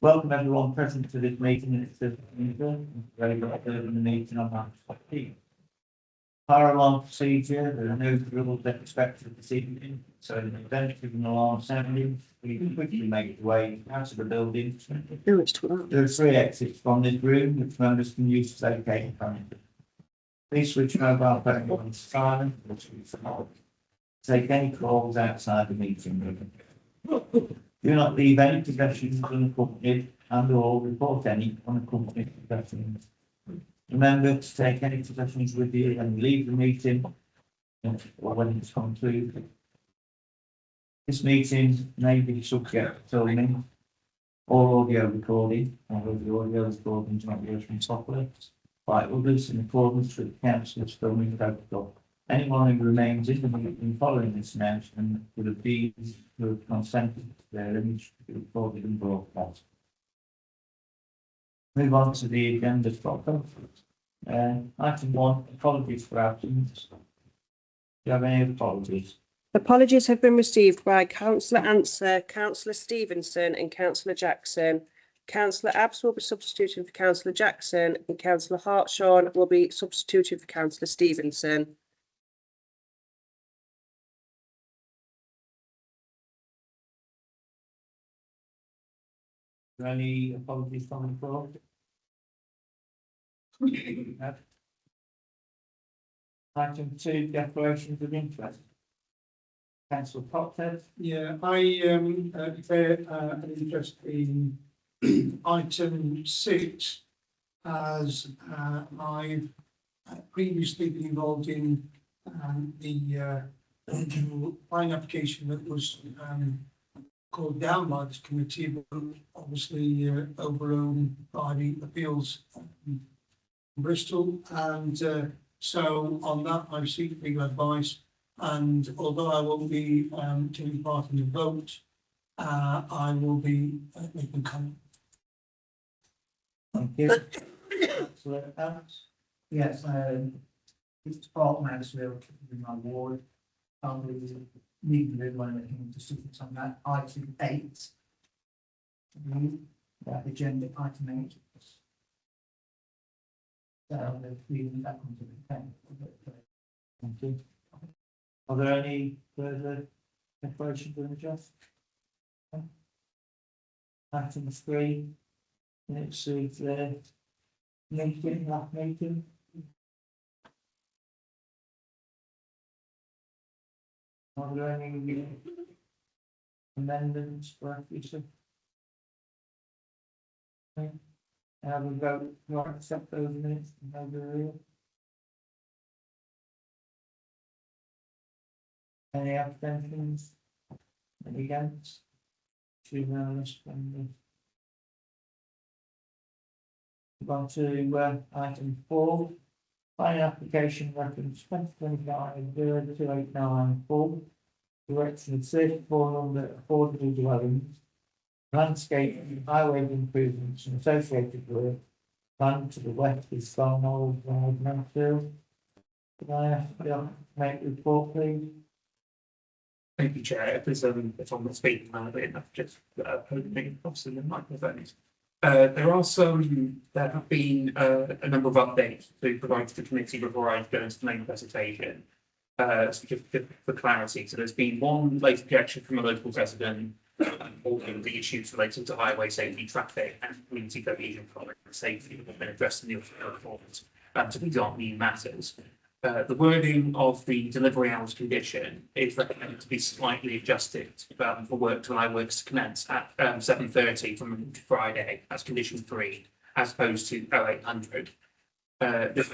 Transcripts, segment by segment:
Welcome everyone present to this meeting. It's the very much the meeting on March 15th. Fire alarm procedure, there are no drills expected this evening, so in the event of an alarm sounding, we can quickly make your way out of the building. There are 3 exits from this room which members can use to locate from. Please switch mobile phone on silent or switch off. Take any calls outside the meeting room. Do not leave any possessions unaccompanied and/or report any unaccompanied possessions. Remember to take any possessions with you and leave the meeting or when it's concluded. This meeting may be subject to filming or audio recording, although the audio recording is not working properly by others in accordance with the council's filming protocol. Anyone who remains in the meeting following this announcement would have been who have consented to their image to be recorded and broadcast. Move on to the agenda proper. Item 1, apologies for absence. Do you have any apologies? Apologies have been received by Councillor Answer, Councillor Stevenson and Councillor Jackson. Councillor Abbs will be substituting for Councillor Jackson and Councillor Hartshaw will be substituting for Councillor Stevenson. Are there any apologies from the floor? Item 2, declarations of interest. Councillor Cockhead. Yeah, I declare an interest in item 6 as I've previously been involved in the planning application that was called down by this committee, but obviously overruled by the appeals in Bristol, and so on that I seek legal advice. And although I won't be taking part in the vote, I will be making comment. Thank you. Councillor Abbs. Yes, it's department Mansfield in my ward. Probably need to do one of the specifics on that. Item 8. Agenda item 8. So leaving that one to the 10th. Thank you. Are there any further declarations of interest? Item 3. Next week's meeting, last meeting. Are there any amendments for future? Okay. Have a vote to accept those minutes from over. Any abstentions? Any against? 2 members from the. On to item 4. Planning application reference 2025-0289-4. Direction of 34 under affordable dwellings, landscape, highway improvements and associated work. Planned to the west is Stonewall Drive, Mansfield. Can I ask you to make a report, please? Thank you, Chair. If I'm not speaking loudly enough, just putting me across in the microphones. There have been a number of updates to provide to the committee before I go into the main presentation. Just for clarity, so there's been one late objection from a local resident reporting the issues relating to highway safety, traffic, and community cohesion product safety that have been addressed in the official report. So these aren't new matters. The wording of the delivery hours condition is recommended to be slightly adjusted for work to allow works to commence at 7:30 from Friday as condition 3, as opposed to 0800. This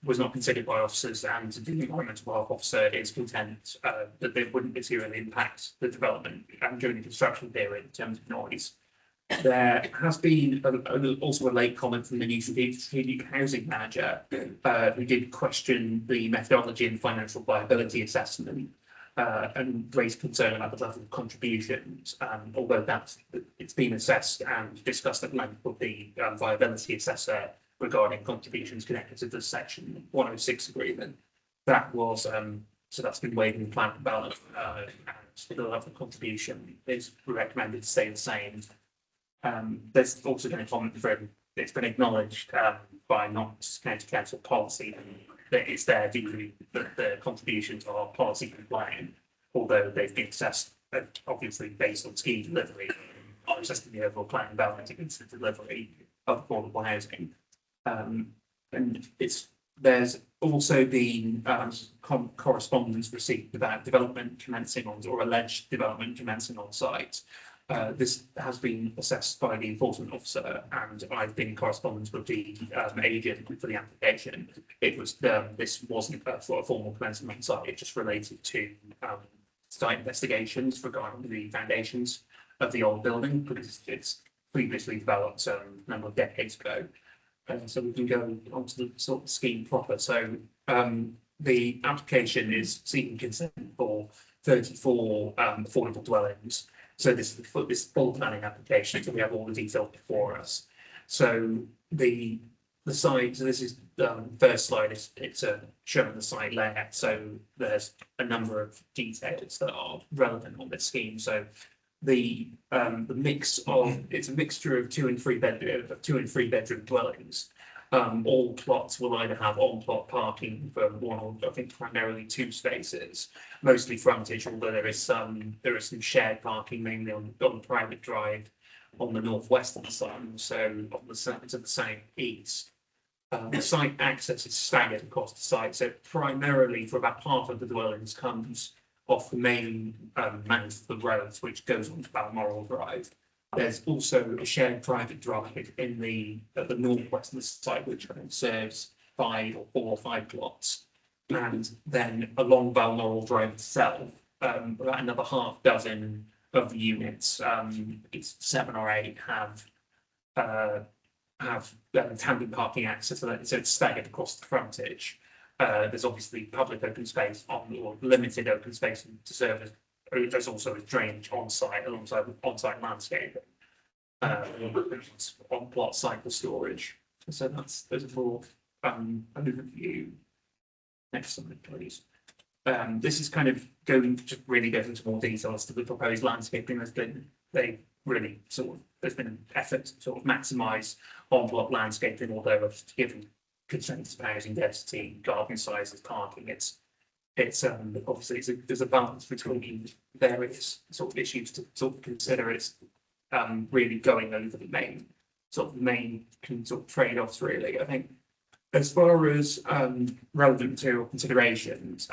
was not considered by officers, and the environmental health officer is content that they wouldn't materially impact the development during the construction period in terms of noise. There has been also a late comment from the new strategic housing manager, who did question the methodology and financial viability assessment and raised concern about the level of contributions. Although it's been assessed and discussed at length with the viability assessor regarding contributions connected to the Section 106 agreement. That was so that's been waived in the plan for balance, and the level of contribution is recommended to stay the same. There's also been a comment from, it's been acknowledged by Notts County Council policy that it's their view that the contributions are policy compliant, although they've been assessed obviously based on scheme delivery, not assessing the overall planning balance against the delivery of affordable housing. And there's also been correspondence received about development commencing on, or alleged development commencing on site. This has been assessed by the enforcement officer, and I've been in correspondence with the agent for the application. It was this wasn't a formal commencement on site; it just related to site investigations regarding the foundations of the old building, because it's previously developed a number of decades ago. So we can go on to the sort of scheme proper. So the application is seeking consent for 34 affordable dwellings. So this is this full planning application. So we have all the details before us. So the site. So this is the first slide. It's showing the site layout. So there's a number of details that are relevant on this scheme. So the mix of, it's a mixture of 2 and 3 bedroom dwellings. All plots will either have on-plot parking for one or I think primarily 2 spaces, mostly frontage, although there is some shared parking, mainly on the private drive on the northwest of the site, so on the to the southeast. The site access is staggered across the site, so primarily for about half of the dwellings comes off the main mouth of the road, which goes on to Balmoral Drive. There's also a shared private drive at the northwest of the site, which serves 4 or 5 plots. And then along Balmoral Drive itself, about another half dozen of the units, it's 7 or 8 have tandem parking access, so it's staggered across the frontage. There's obviously public open space or limited open space to serve as, there's also a drainage on site alongside with on-site landscaping. On plot cycle storage. So there's a broad overview. Next slide, please. This is kind of just really goes into more detail as to the proposed landscaping. There's been an effort to sort of maximise on-block landscaping, although given constraints of housing density, garden sizes, parking, obviously there's a balance between various sort of issues to sort of consider. It's really going over the main trade-offs, really. I think as far as relevant material considerations,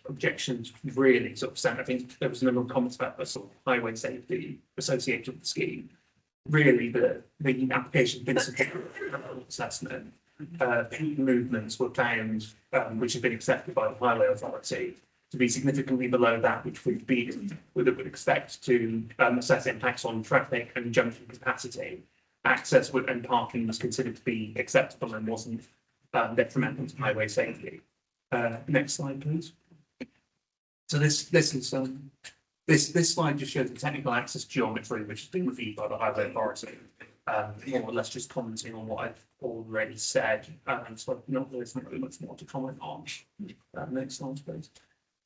objections really sort of sent. I think there was a number of comments about the sort of highway safety associated with the scheme. Really, the application been assessment. Peak movements were found, which have been accepted by the Highway Authority, to be significantly below that which would expect to assess impacts on traffic and junction capacity. Access and parking was considered to be acceptable and wasn't detrimental to highway safety. Next slide, please. So this slide just shows the technical access geometry, which has been reviewed by the Highway Authority. More or less just commenting on what I've already said. So there's not really much more to comment on. Next slide, please.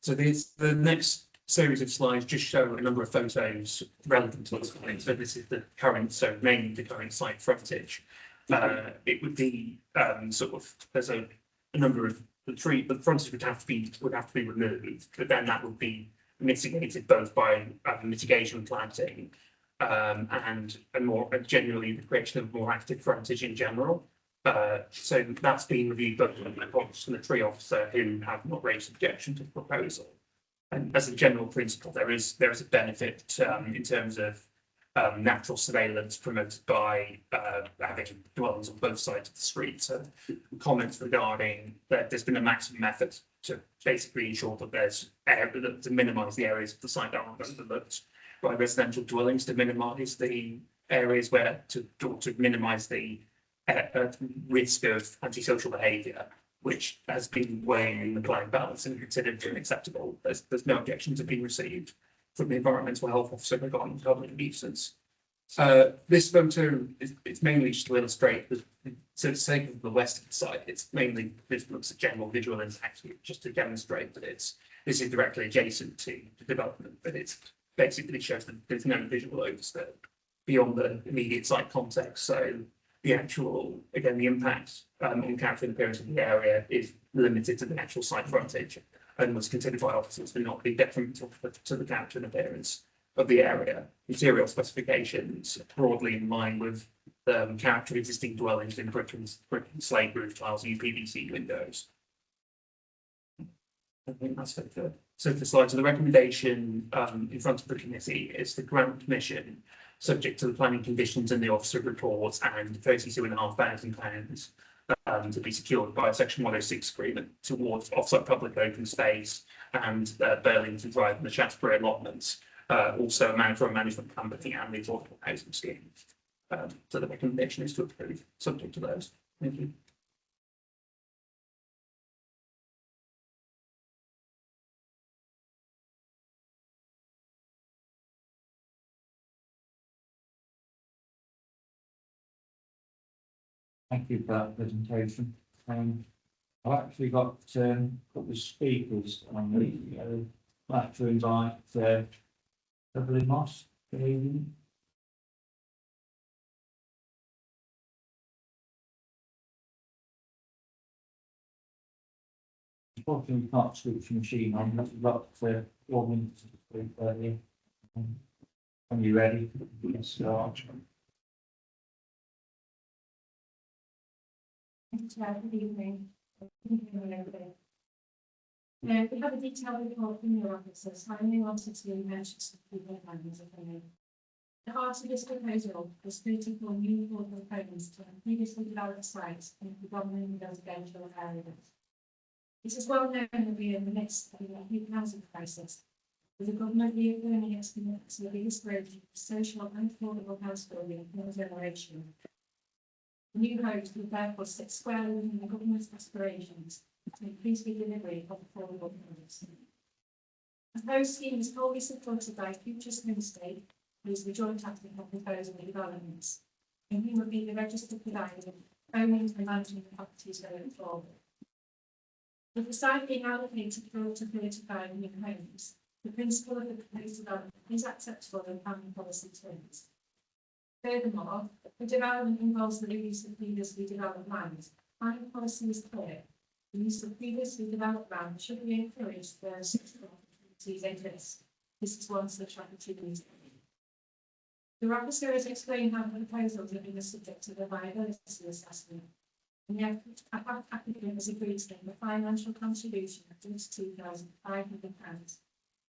So the next series of slides just show a number of photos relevant to this point. So this is the current, so mainly the current site frontage. It would be there's a number of the frontage would have to be removed, but then that would be mitigated both by mitigation planting and more generally the creation of more active frontage in general. So that's been reviewed both from the tree officer, who have not raised objection to the proposal. And as a general principle, there is a benefit in terms of natural surveillance promoted by having dwellings on both sides of the street. So comments regarding that there's been a maximum effort to basically ensure that there's to minimise the areas of the site that aren't overlooked by residential dwellings, to minimise the areas where to minimise the risk of antisocial behaviour, which has been weighing in the planning balance and considered unacceptable. There's no objections have been received from the environmental health officer regarding public nuisance. This photo it's mainly just to illustrate the sake of the west of the site. It's mainly this looks at general visual impact, just to demonstrate that this is directly adjacent to the development, but it's basically shows that there's no visual overstep. beyond the immediate site context. So the actual, again, the impact on character and appearance of the area is limited to the actual site frontage and was considered by officers to not be detrimental to the character and appearance of the area. Material specifications broadly in line with the character of existing dwellings in brick and slate roof tiles, UPVC windows. I think that's it for the slide. So the recommendation in front of the committee is to grant permission subject to the planning conditions and the officer reports and £32,500 to be secured by a section 106 agreement towards offsite public open space and Burlington Drive and the Shaftesbury allotments. Also a management company and the affordable housing scheme. So the recommendation is to approve subject to those. Thank you. Thank you for that presentation. I've actually got a couple of speakers on the I'd like to invite Beverly Moss. Good evening. Unfortunately, we can't switch the machine on. That's got 4 minutes to speak earlier. Are you ready? Yes, start. Good evening. We have a detailed report from your officers. I only wanted to mention some key headlines if I may. The heart of this proposal was 34 new affordable homes to previously developed sites in predominantly residential areas. It is well known that we are in the midst of an acute housing crisis, with the government reaffirming its commitment to the biggest growth of social and affordable house building in a generation. The new homes will therefore sit squarely within the government's aspirations to increase the delivery of affordable homes. The proposed scheme is wholly supported by Futures Homestay, who is the joint applicant of proposal and developments, and who will be the registered provider owning and managing the properties going forward. With the site being allocated for up to 35 new homes, the principle of the proposed development is acceptable in planning policy terms. Furthermore, the development involves the use of previously developed land. Planning policy is clear. The use of previously developed land should be encouraged where such opportunities exist. This is one such opportunity. The rapporteur has explained how the proposals have been the subject of a viability assessment, and the applicant has agreed to make a financial contribution of £22,500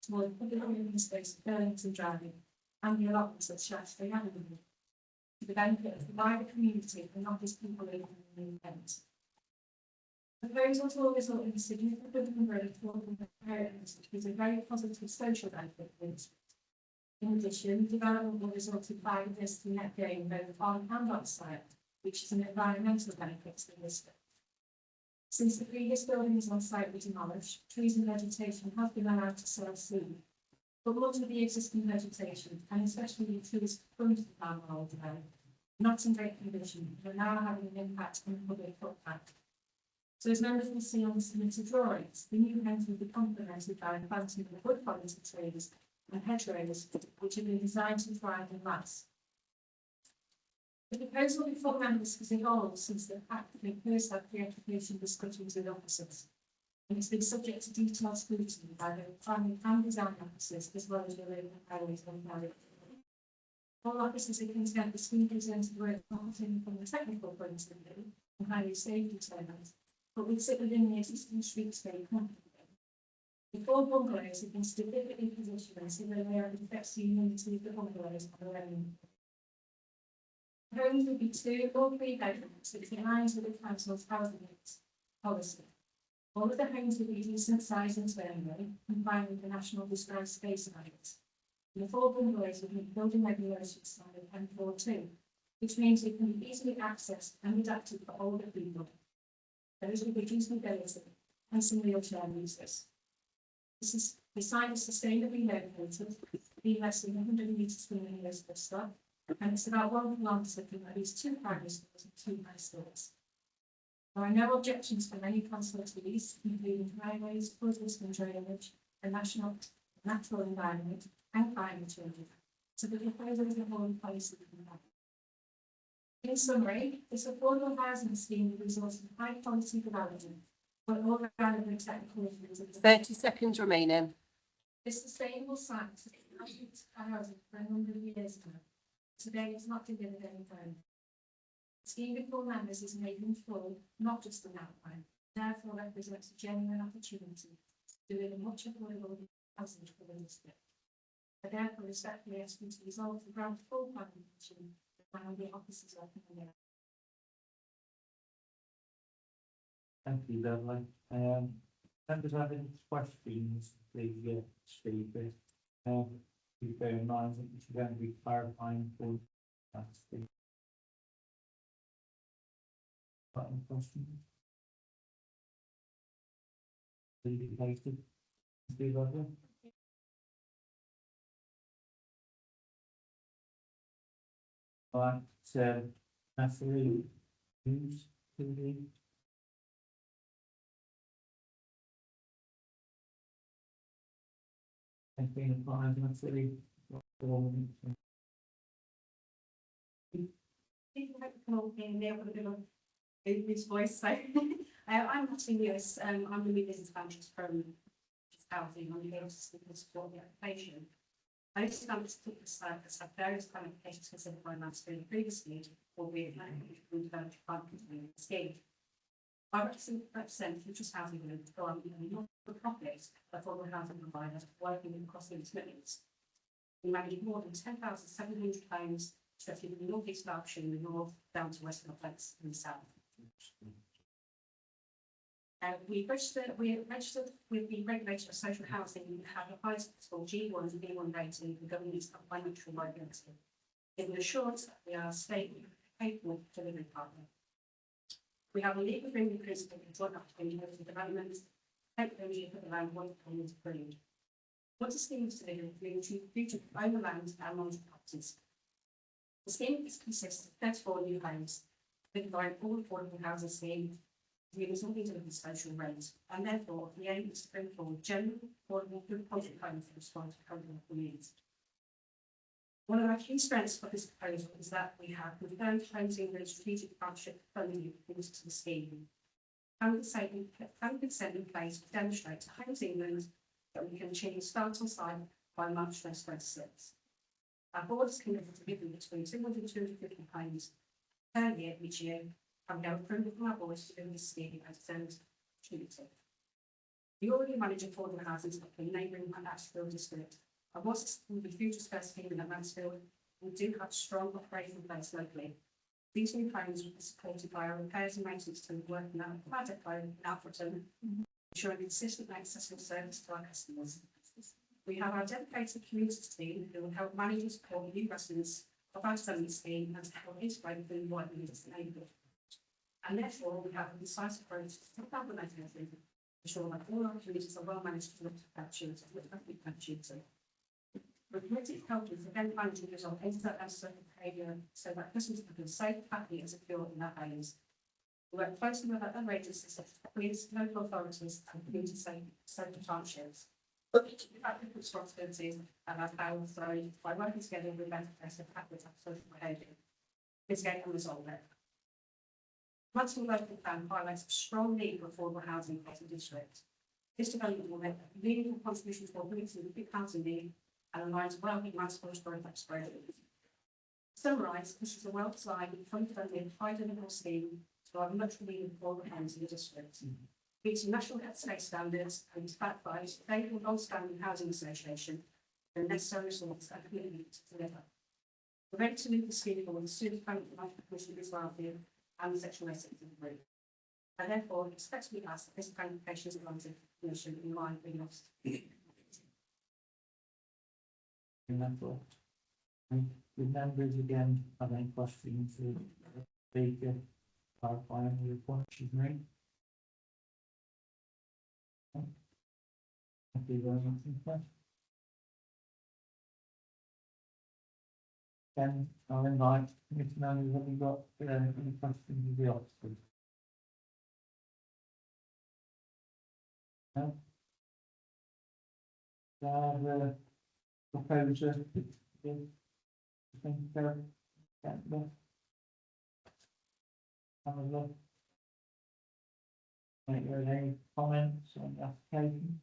towards public open space of Burlington Drive and the allotments at Shaftesbury Avenue, to the benefit of the wider community and not just people living in the event. Proposals will result in a significant number of affordable areas, which is a very positive social benefit for this. In addition, development will result in biodiversity net gain both on and off site, which is an environmental benefit to the district. Since the previous buildings on site were demolished, trees and vegetation have been allowed to sow seed. But much of the existing vegetation, and especially the trees front of the manhole today, not in great condition, are now having an impact on the public footprint. So as members will see on the submitted drawings, the new homes will be complemented by a planting of wood quality trees and hedgerows, which have been designed to thrive and last. The proposal before members has evolved since the applicant first had pre-application discussions with officers, and it's been subject to detailed scrutiny by the planning and design officers as well as the local highways and planning. All officers are content the scheme presented work not only from the technical point of view and highway safety terms, but would sit within the existing streets very comfortably. The 4 bungalows have been specifically positioned so that they are the best unity of the bungalows on their own. The homes will be 2 or 3 bedrooms, which aligns with the council's housing policy. All of the homes will be decent size internally, combined with the National Design Space Rights. The 4 bungalows will meet building regulations standard M42, which means they can be easily accessed and adapted for older people, those with reduced mobility, and some wheelchair users. The site is sustainably located, being less than 100 metres from the nearest bus stop, and it's about 1 kilometre from at least 2 primary schools and 2 high schools. There are no objections from any council to these, including highways, floodwater and drainage, the natural environment, and climate change. So the proposal is a whole policy. In summary, this affordable housing scheme results in high quality development, but all relevant technical issues. 30 seconds remaining. This sustainable site has been housing for a number of years now. Today it's not delivered any time. The scheme before members is made in full, not just an outline, therefore represents a genuine opportunity to deliver much affordable housing for the district. I therefore respectfully ask you to resolve the grant full planning commission around the offices of the mayor. Thank you, Beverly. Members have any questions, please, speaker. Please bear in mind that this is going to be clarifying for that's the. Any questions? Please be posted. Steve, over. All right, so Natalie, who's TV? Has been applied, Natalie. People hope you can all hear me. I've got a bit of a loose voice, so I'm Natalie Lewis. I'm the new business manager from housing. I'm here to support the application. I understand this particular site has had various applications considered by Mansfield previously, albeit not in terms of the scheme. I represent Futures Housing Group, who are a not-for-profit affordable housing provider working across the commitments. We manage more than 10,700 homes stretching from North East Derbyshire in the north down to West Norfolk in the south. We registered with the regulator of social housing and have the highest possible G1 and B1 rating for governance of financial liability. It will assure us that we are a stable, capable delivery partner. We have a legal agreement principle to join up to inheritance developments, take ownership of the land once the is approved. Once the scheme is delivered, we will achieve future own the land and manage properties. The scheme consists of 34 new homes, with by all affordable housing scheme, with something to the social rate, and therefore the aim is to bring forward general, affordable, good quality homes to respond to current needs. One of our key strengths of this proposal is that we have confirmed housing and strategic partnership funding into the scheme. And consent in place to demonstrate to Homes England that we can achieve start on site by March 2026. Our board is committed to giving between 200 and 250 homes per year each year, and we have approval from our board to do this scheme as a opportunity. We already manage affordable housing stock in neighbouring Mansfield district. And whilst this will be Future's first scheme in Mansfield, we do have strong operating in place locally. These new homes will be supported by our repairs and maintenance team working out of Paddock Home in Alfreton, ensuring consistent and accessible service to our customers. We have our dedicated community team who will help manage and support new residents of our development scheme and to help integrate within the wider neighbourhood. And therefore, we have a concise approach to the mechanism, ensure that all our communities are well managed to look at opportunity. We're committed to helping to then manage and resolve internet and social behaviour so that customers can feel safe, happy and secure in their homes. We work closely with other agencies such as police, local authorities and community social partnerships. We have different responsibilities and our power so by working together we better address habits of social behaviour. Mitigate and resolve it. Mansfield local plan highlights a strong need for affordable housing across the district. This development will make a meaningful contribution to the big housing need and aligns well with Mansfield's growth aspirations. To summarise, this is a well-designed, fully-funded, high-deliverable scheme to our much needed affordable homes in the district. Meeting national state standards and is backed by a stable, long-standing housing association and necessary resources and commitment to deliver. We're ready to move the scheme forward as soon as the Commission is welcome and the Section 86 is approved. I therefore respectfully ask that this application is granted permission in line with the lost. Members again, have any questions to speaker, clarifying the point she's made? Thank you very much. Then I'll invite Mr. Manning, have you got any questions of the officers? No? Proposer, think, yeah, no. Have a look. Make there any comments on the application?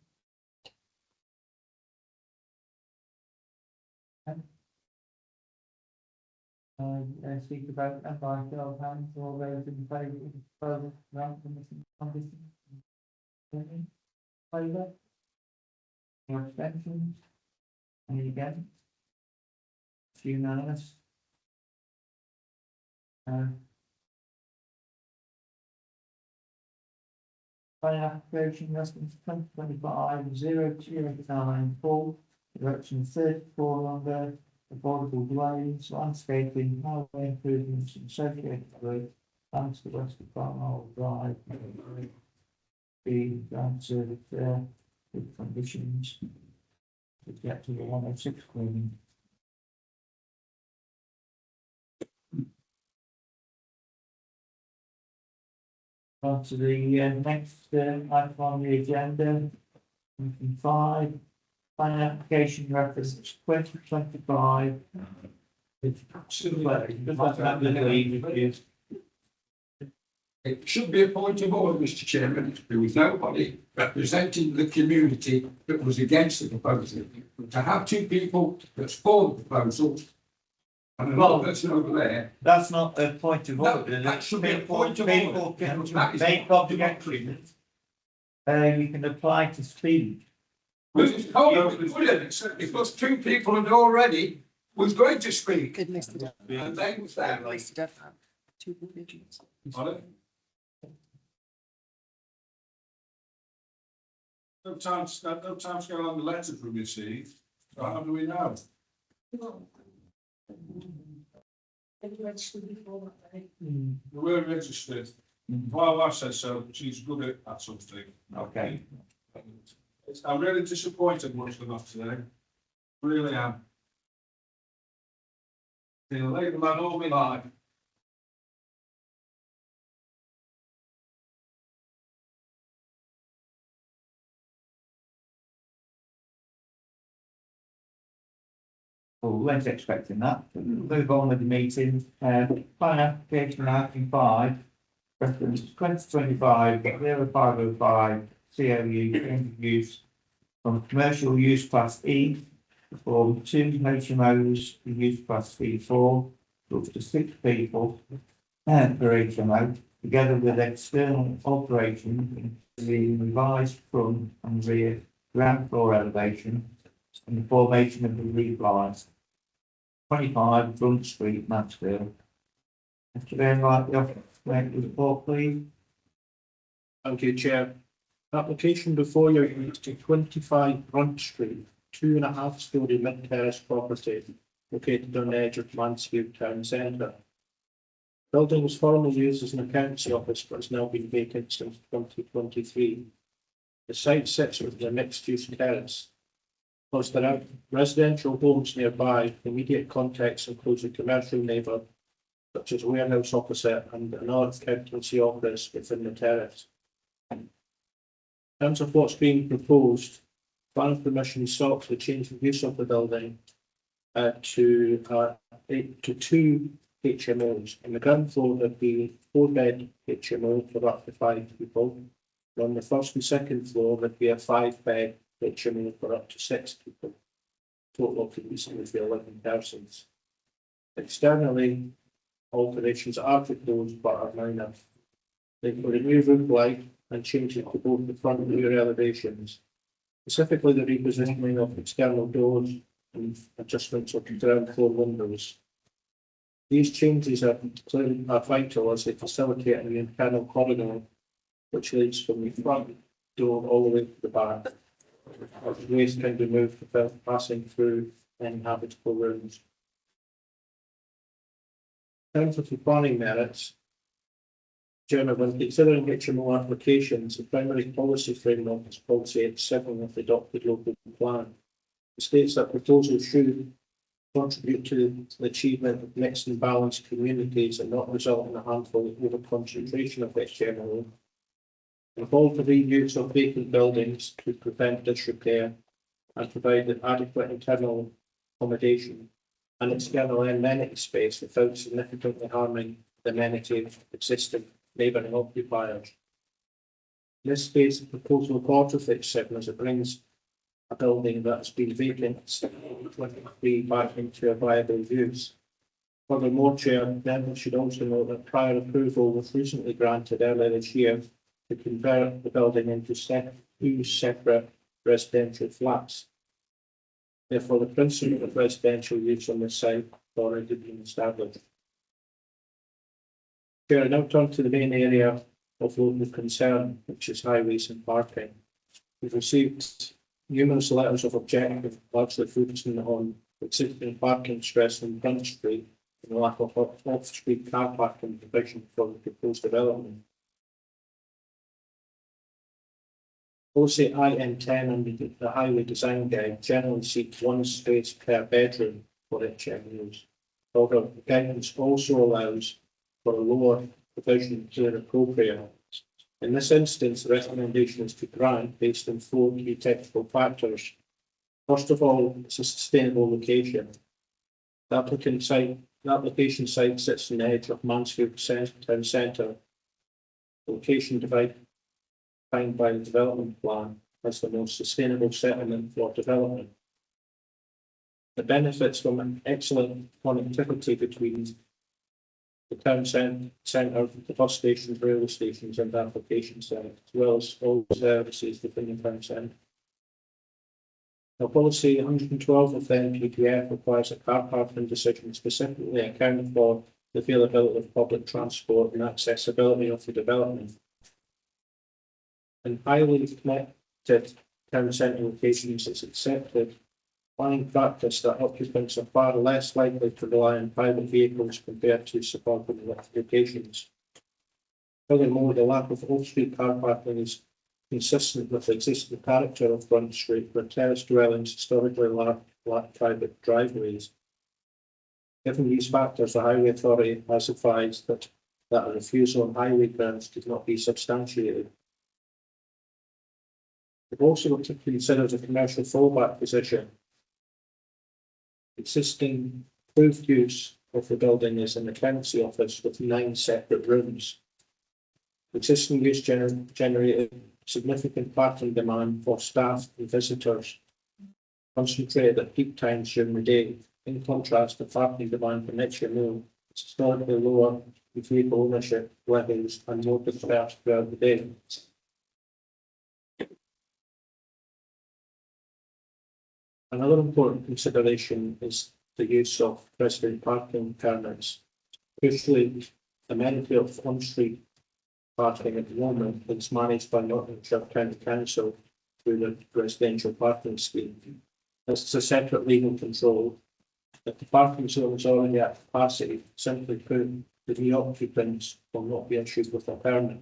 Speak about that by show of hands, all those in favour of the proposal, grant permission condition. Favour? Any abstentions? Any against? It's unanimous. Planning application reference 2025-0289 direction 34 longer, affordable dwellings, landscaping, highway improvements associated with plans to West of Barnwell Drive. Being granted with conditions to get to the 106 cleaning. On to the next item on the agenda, item 5, plan application reference 2025. It should be a point of order, Mr. Chairman. There was nobody representing the community that was against the proposal. To have two people that's for the proposal and another person over there. That's not a point of No, order. that should be a point of order. That is Make not objections. You can apply to speak. Well, it's cold, because two people had already was going to speak. And they was there. Pardon? No time to go on the letter from received. So how do we know? Have you registered before that day? We were registered. Well, I said so. She's good at something. Okay. I'm really disappointed much for that today. Really am. Been a Labour man all my life. Well, we weren't expecting that. Move on with the meeting. Plan application item 5, reference 2025-0505 COU change of use from commercial use class E for 2 HMOs to use class C4, up to 6 people per HMO, together with external alteration in the revised front and rear ground floor elevation and the formation of the roof lines. 25 Front Street, Mansfield. Mr. Bain, like the office, make the report, please. Thank you, Chair. Application before you is to 25 Front Street, 2.5-storey mid-terrace property located on the edge of Mansfield Town Centre. Building was formerly used as an accountancy office but has now been vacant since 2023. The site sits within a mixed-use terrace. Whilst there are residential homes nearby, the immediate context includes a commercial neighbour, such as a warehouse opposite and another accountancy office within the terrace. In terms of what's being proposed, planning permission is sought for the change of use of the building to 2 HMOs. On the ground floor, there'd be 4-bed HMO for up to 5 people. And on the first and second floor, there'd be a 5-bed HMO for up to 6 people. Total occupancy would be 11 persons. Externally, alterations are proposed but are minor. They will remove roof light and change it to both the front and rear elevations. Specifically, the repositioning of external doors and adjustments of the ground floor windows. These changes are clearly vital as they facilitate an internal corridor which leads from the front door all the way to the back. Waste can be moved without passing through any habitable rooms. In terms of the planning merits, Chairman, when considering HMO applications, the primary policy framework is policy 87 of the adopted local plan. It states that proposals should contribute to the achievement of mixed and balanced communities and not result in a handful of over concentration of HMO. Involve the reuse of vacant buildings to prevent disrepair and provide an adequate internal accommodation and external amenity space without significantly harming the amenity of existing neighbouring occupiers. In this case, the proposal counterfeits seven as it brings a building that's been vacant since 2023 back into a viable use. Furthermore, Chair, members should also note that prior approval was recently granted earlier this year to convert the building into two separate residential flats. Therefore, the principle of residential use on this site has already been established. Chair, I now turn to the main area of local concern, which is highways and parking. We've received numerous letters of objection, largely focusing on existing parking stress on Front Street and the lack of off-street car parking provision for the proposed development. Policy IN10 under the Highway Design Guide generally seeks one space per bedroom for HMUs. However, the guidance also allows for a lower provision where appropriate. In this instance, the recommendation is to grant based on four key technical factors. First of all, it's a sustainable location. The application site sits on the edge of Mansfield Town Centre. The location defined by the development plan as the most sustainable settlement for development. The benefits from an excellent connectivity between the town centre, the bus stations, railway stations and the application site, as well as all services within the town centre. Now, policy 112 of the NPPF requires a car parking decision specifically accounting for the availability of public transport and accessibility of the development. In highly connected town centre locations, it's accepted planning practice that occupants are far less likely to rely on private vehicles compared to suburban locations. Furthermore, the lack of off-street car parking is consistent with the existing character of Front Street, where terrace dwellings historically lack private driveways. Given these factors, the Highway Authority has advised that a refusal on highway grounds could not be substantiated. We've also to consider the commercial fallback position. Existing approved use of the building is an accountancy office with 9 separate rooms. Existing use generated significant parking demand for staff and visitors, concentrated at peak times during the day. In contrast, the parking demand for next year meal is historically lower with vehicle ownership levels and more dispersed throughout the day. Another important consideration is the use of resident parking permits. Crucially, the amenity of on-street parking at the moment is managed by Nottinghamshire County Council through the residential parking scheme. This is a separate legal control. If the parking zone is already at capacity, simply put, the new occupants will not be issued with a permit.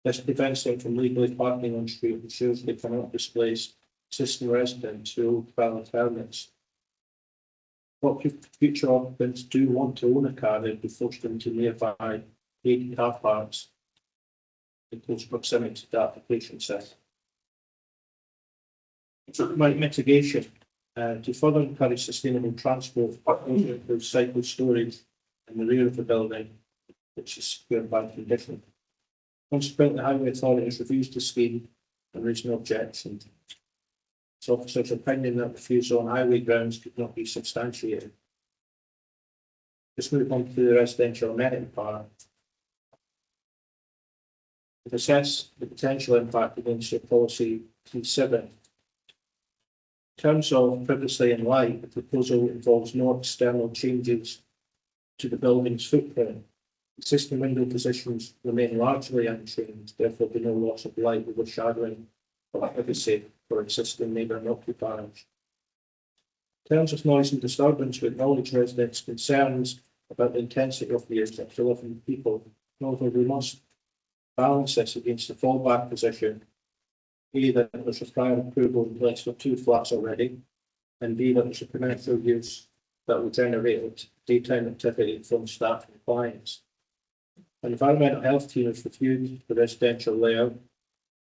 This prevents them from legally parking on street and ensures they cannot displace existing residents who hold valid permits. Future occupants do want to own a car, they'd be forced into nearby paid car parks in close proximity to the application site. Mitigation. To further encourage sustainable transport, improve cycle storage in the rear of the building, which is secured by condition. Consequently, the Highway Authority has reviewed the scheme and raised no objection. Its officer's opinion that refusal on highway grounds could not be substantiated. Let's move on to the residential amenity part. To assess the potential impact against your policy T7. In terms of privacy and light, the proposal involves no external changes to the building's footprint. Existing window positions remain largely unchanged, therefore there will be no loss of light overshadowing or privacy for existing neighbouring occupiers. In terms of noise and disturbance, we acknowledge residents' concerns about the intensity of the use up to 11 people. However, we must balance this against the fallback position. A, that there's a prior approval in place for 2 flats already, and B, that there's a commercial use that will generate daytime activity from staff and clients. An environmental health team has reviewed the residential layout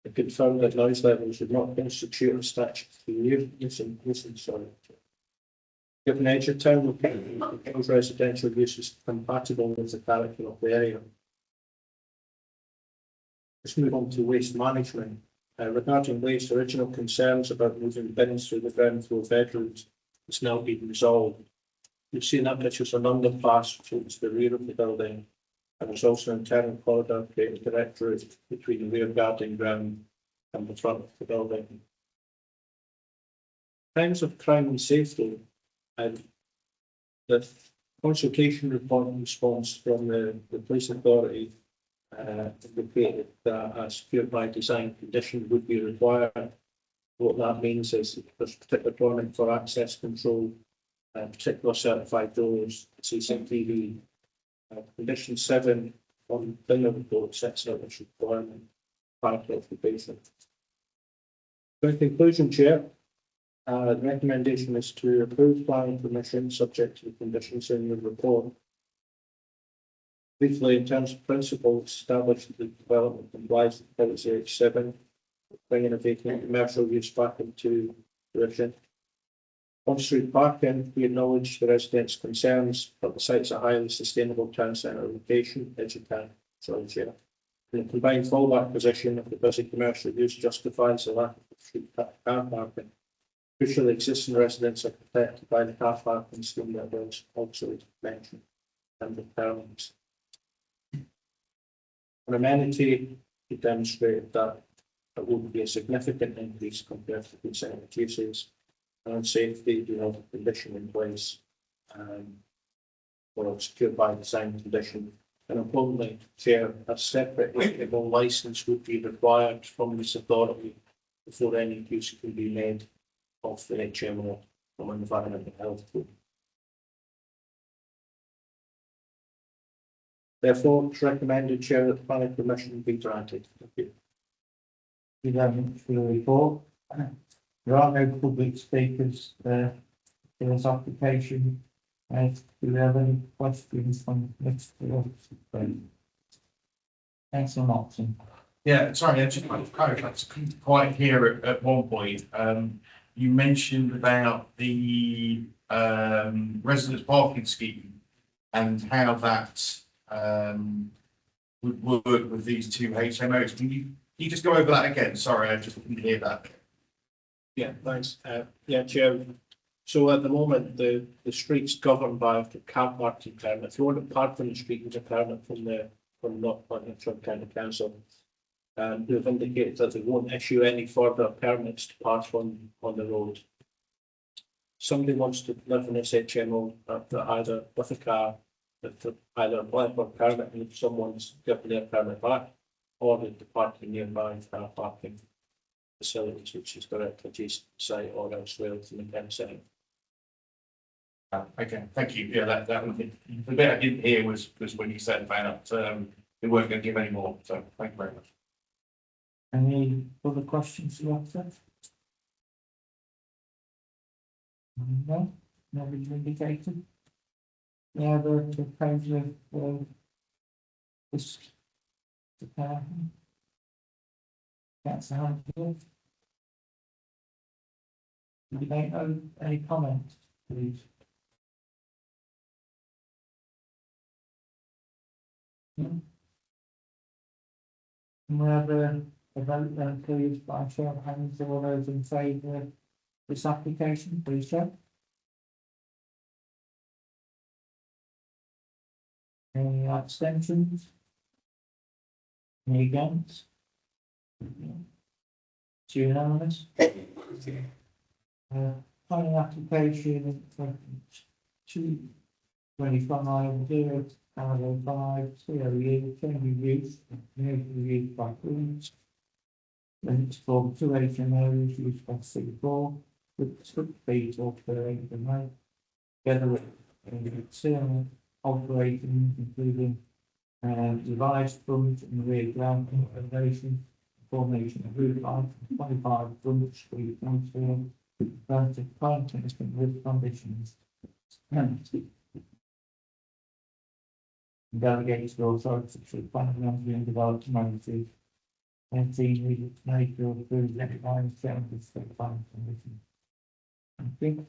and confirmed that noise levels would not constitute a statutory nuisance. Given Edgertown will propose residential uses compatible with the character of the area. Let's move on to waste management. Regarding waste, original concerns about moving bins through the ground floor bedrooms has now been resolved. You've seen that pictures an underpass towards the rear of the building, and there's also an internal corridor creating a direct route between the rear guarding ground and the front of the building. In terms of crime and safety, the consultation report and response from the police authority indicated that a secure by design condition would be required. What that means is there's particular requirement for access control, particular certified doors, CCTV. Condition 7 on the report sets out this requirement by clarification. So in conclusion, Chair, the recommendation is to approve planning permission subject to the conditions in the report. Briefly, in terms of principles, establish that the development complies with policy H7, bringing a vacant commercial use back into fruition. On-street parking, we acknowledge the residents' concerns, but the site's a highly sustainable town centre location, Edgertown, Chair. In a combined fallback position, if the busy commercial use justifies the lack of street car parking, crucially existing residents are protected by the car parking scheme that was also mentioned and the terms. An amenity, it demonstrated that it would be a significant increase compared to consent uses. And on safety, we have a condition in place for a secure by design condition. And importantly, Chair, a separate applicable licence would be required from this authority before any use can be made of the HMO from an environmental health group. Therefore, it's recommended, Chair, that the planning permission be granted. Thank you. Thank you very much for the report. There are no public speakers for this application. Do we have any questions from Mr. Councillor Martin? Yeah, sorry, I just want to clarify, I couldn't quite hear at one point. You mentioned about the residence parking scheme and how that would work with these two HMOs. Can you just go over that again? Sorry, I just didn't hear that. Yeah, thanks. Yeah, Chair. So at the moment, the street's governed by a car parking permit. If you want to park on the street, there's a permit from North Nottinghamshire County Council. They've indicated that they won't issue any further permits to park on the road. Somebody wants to live in this HMO either with a car, that either apply for a permit and if someone's given their permit back, or the parking nearby car parking facilities, which is directly adjacent to the site or elsewhere within the town centre. Okay, thank you. Yeah, that was it. The bit I didn't hear was when you said about they weren't going to give any more. So thank you very much. Any other questions to offer? No, nobody's indicated. Yeah, the proposal of this department. That's how it is. Do you make any comments, please? No? Can we have a vote then, please, by show of hands, all those in favour of this application, please, show. Any abstentions? Any against? It's unanimous. Planning application 225/0/5 COU change use used by Queens. Limits for 2 HMOs used by C4 with strict fees or per HMO. Together with external operating including revised front and rear ground foundation, formation of roof line, 25 front street transfer, relative content with conditions. Delegates the authority to planning and development managers. 19 needed to make your approved net line 7 planning commission. I think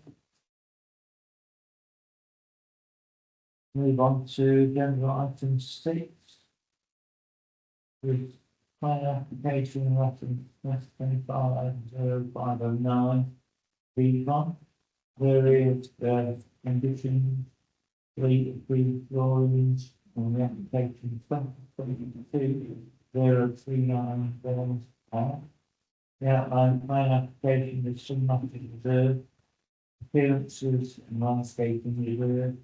Move on to agenda item 6. With plan application reference 250509. Recon. There is condition 3 drawings on the application 2022 039 The outline plan application is somewhat reserved. Appearances and landscaping reserved.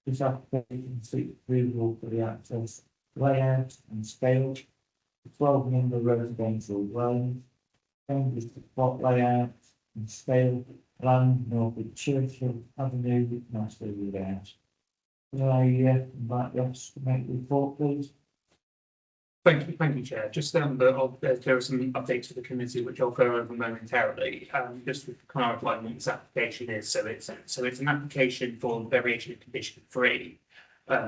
This application seeks approval for the access layout and scale. 12 number residential dwellings. Changes to plot layout and scale. Land north of Churchill Avenue, master layout. Can I invite Ross to make the report, please? Thank you, Chair. Just there are some updates for the committee which I'll go over momentarily. Just to clarify what this application is. So it's an application for variation of condition 3,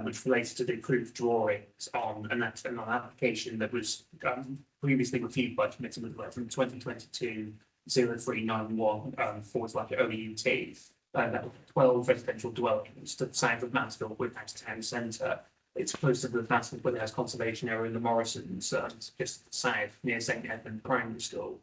which relates to the approved drawings on an application that was previously reviewed by committee with from 2022 0391 forward slash OUT. That was 12 residential dwellings to the south of Mansfield Woodhouse Town Centre. It's close to the Mansfield Woodhouse Conservation Area in the Morrisons, just south near St Edmund Primary School.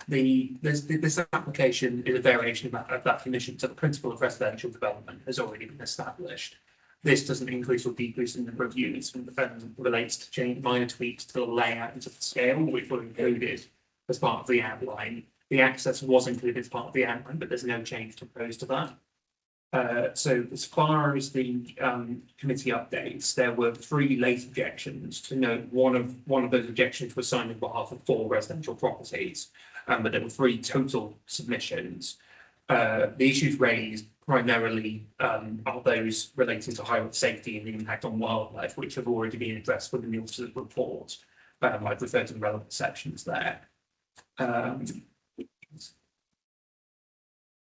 This application is a variation of that condition, so the principle of residential development has already been established. This doesn't increase or decrease the number of units and relates to minor tweaks to the layout and to the scale, which were included as part of the outline. The access was included as part of the outline, but there's no change proposed to that. So as far as the committee updates, there were 3 late objections. To note, one of those objections was signed on behalf of 4 residential properties, but there were 3 total submissions. The issues raised primarily are those relating to highway safety and the impact on wildlife, which have already been addressed within the officer's report. I've referred to the relevant sections there.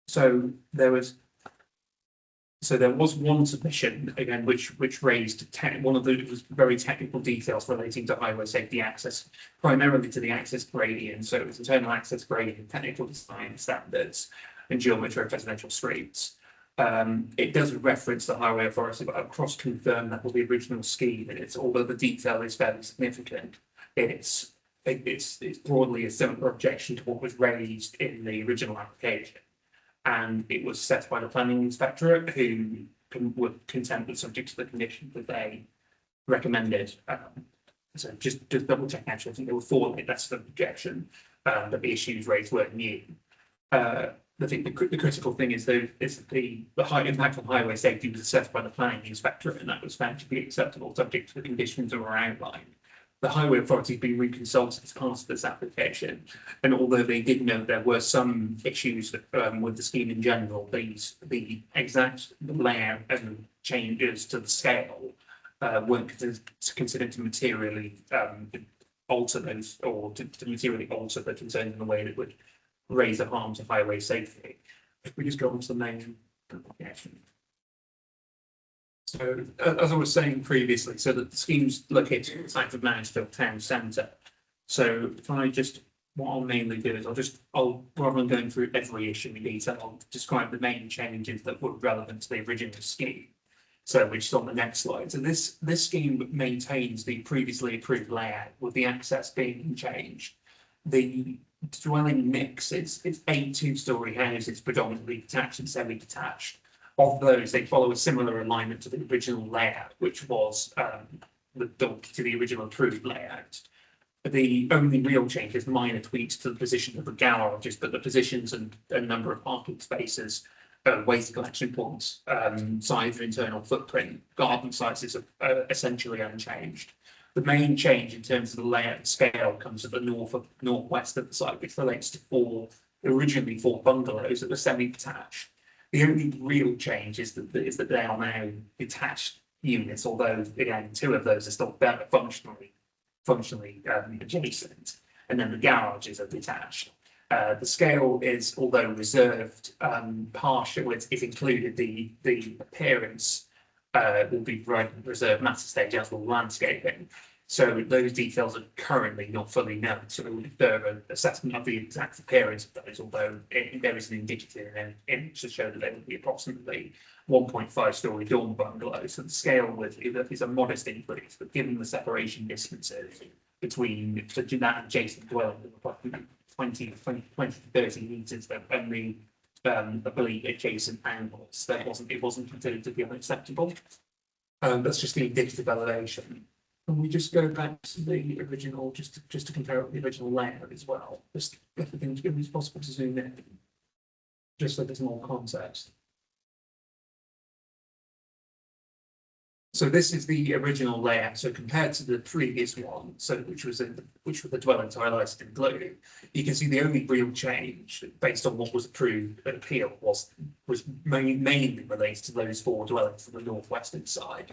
So there was one submission again, which raised one of those very technical details relating to highway safety access, primarily to the access gradient. So it was internal access gradient, technical design standards, and geometry of residential streets. It does reference the highway authority, but I've cross-confirmed that with the original scheme, and although the detail is fairly significant, it's broadly a similar objection to what was raised in the original application. And it was set by the planning inspectorate, who were content with subject to the conditions that they recommended. So just double check, actually, I think there were 4 that's the objection, but the issues raised weren't new. I think the critical thing is the high impact on highway safety was assessed by the planning inspectorate, and that was found to be acceptable subject to the conditions that were outlined. The highway authority has been reconsulted as part of this application, and although they did note there were some issues with the scheme in general, the exact layout and changes to the scale weren't considered to materially alter those, or to materially alter the concerns in a way that would raise a harm to highway safety. If we just go on to the main application. So, as I was saying previously, so that the scheme's located at the south of Mansfield Town Centre. So, what I'll mainly do is rather than going through every issue in detail, I'll describe the main changes that were relevant to the original scheme. So, which is on the next slide. So, this scheme maintains the previously approved layout, with the access being changed. The dwelling mix is 8 2-storey houses, predominantly detached and semi-detached. Of those, they follow a similar alignment to the original layout, which was to the original approved layout. The only real change is minor tweaks to the position of the garages, but the positions and number of parking spaces, waste collection points, size of internal footprint, garden sizes are essentially unchanged. The main change in terms of the layout and scale comes at the northwest of the site, which relates to originally four bungalows that were semi-detached. The only real change is that they are now detached units, although again 2 of those are still better functionally adjacent, and then the garages are detached. The scale is, although reserved, partial. It's included the appearance will be reserved matter stage as will landscaping. So those details are currently not fully known. So we will do an assessment of the exact appearance of those, although there is an indicative image to show that they will be approximately 1.5 story dorm bungalow. So the scale is a modest increase, but given the separation distances between that adjacent dwelling, 20 to 30 metres, and the I believe adjacent angles, it wasn't considered to be unacceptable. That's just the indicative elevation. Can we just go back to the original, just to compare it with the original layout as well? Just if it's possible to zoom in, just so there's more context. So this is the original layout. So compared to the previous one, so which were the dwellings highlighted in blue, you can see the only real change based on what was approved at appeal was mainly related to those 4 dwellings on the northwestern side.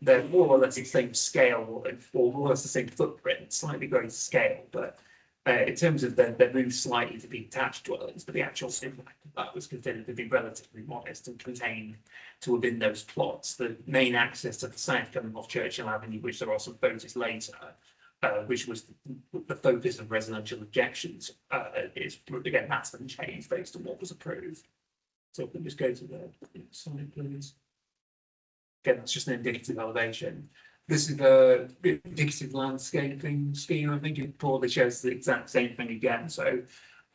They're more or less the same scale, or more or less the same footprint, slightly greater scale, but in terms of they're moved slightly to be detached dwellings, but the actual impact of that was considered to be relatively modest and contained to within those plots. The main access to the south coming off Churchill Avenue, which there are some photos later, which was the focus of residential objections, is again that's been changed based on what was approved. So if we just go to the slide, please. Again, that's just an indicative elevation. This is the indicative landscaping scheme. I think it probably shows the exact same thing again. So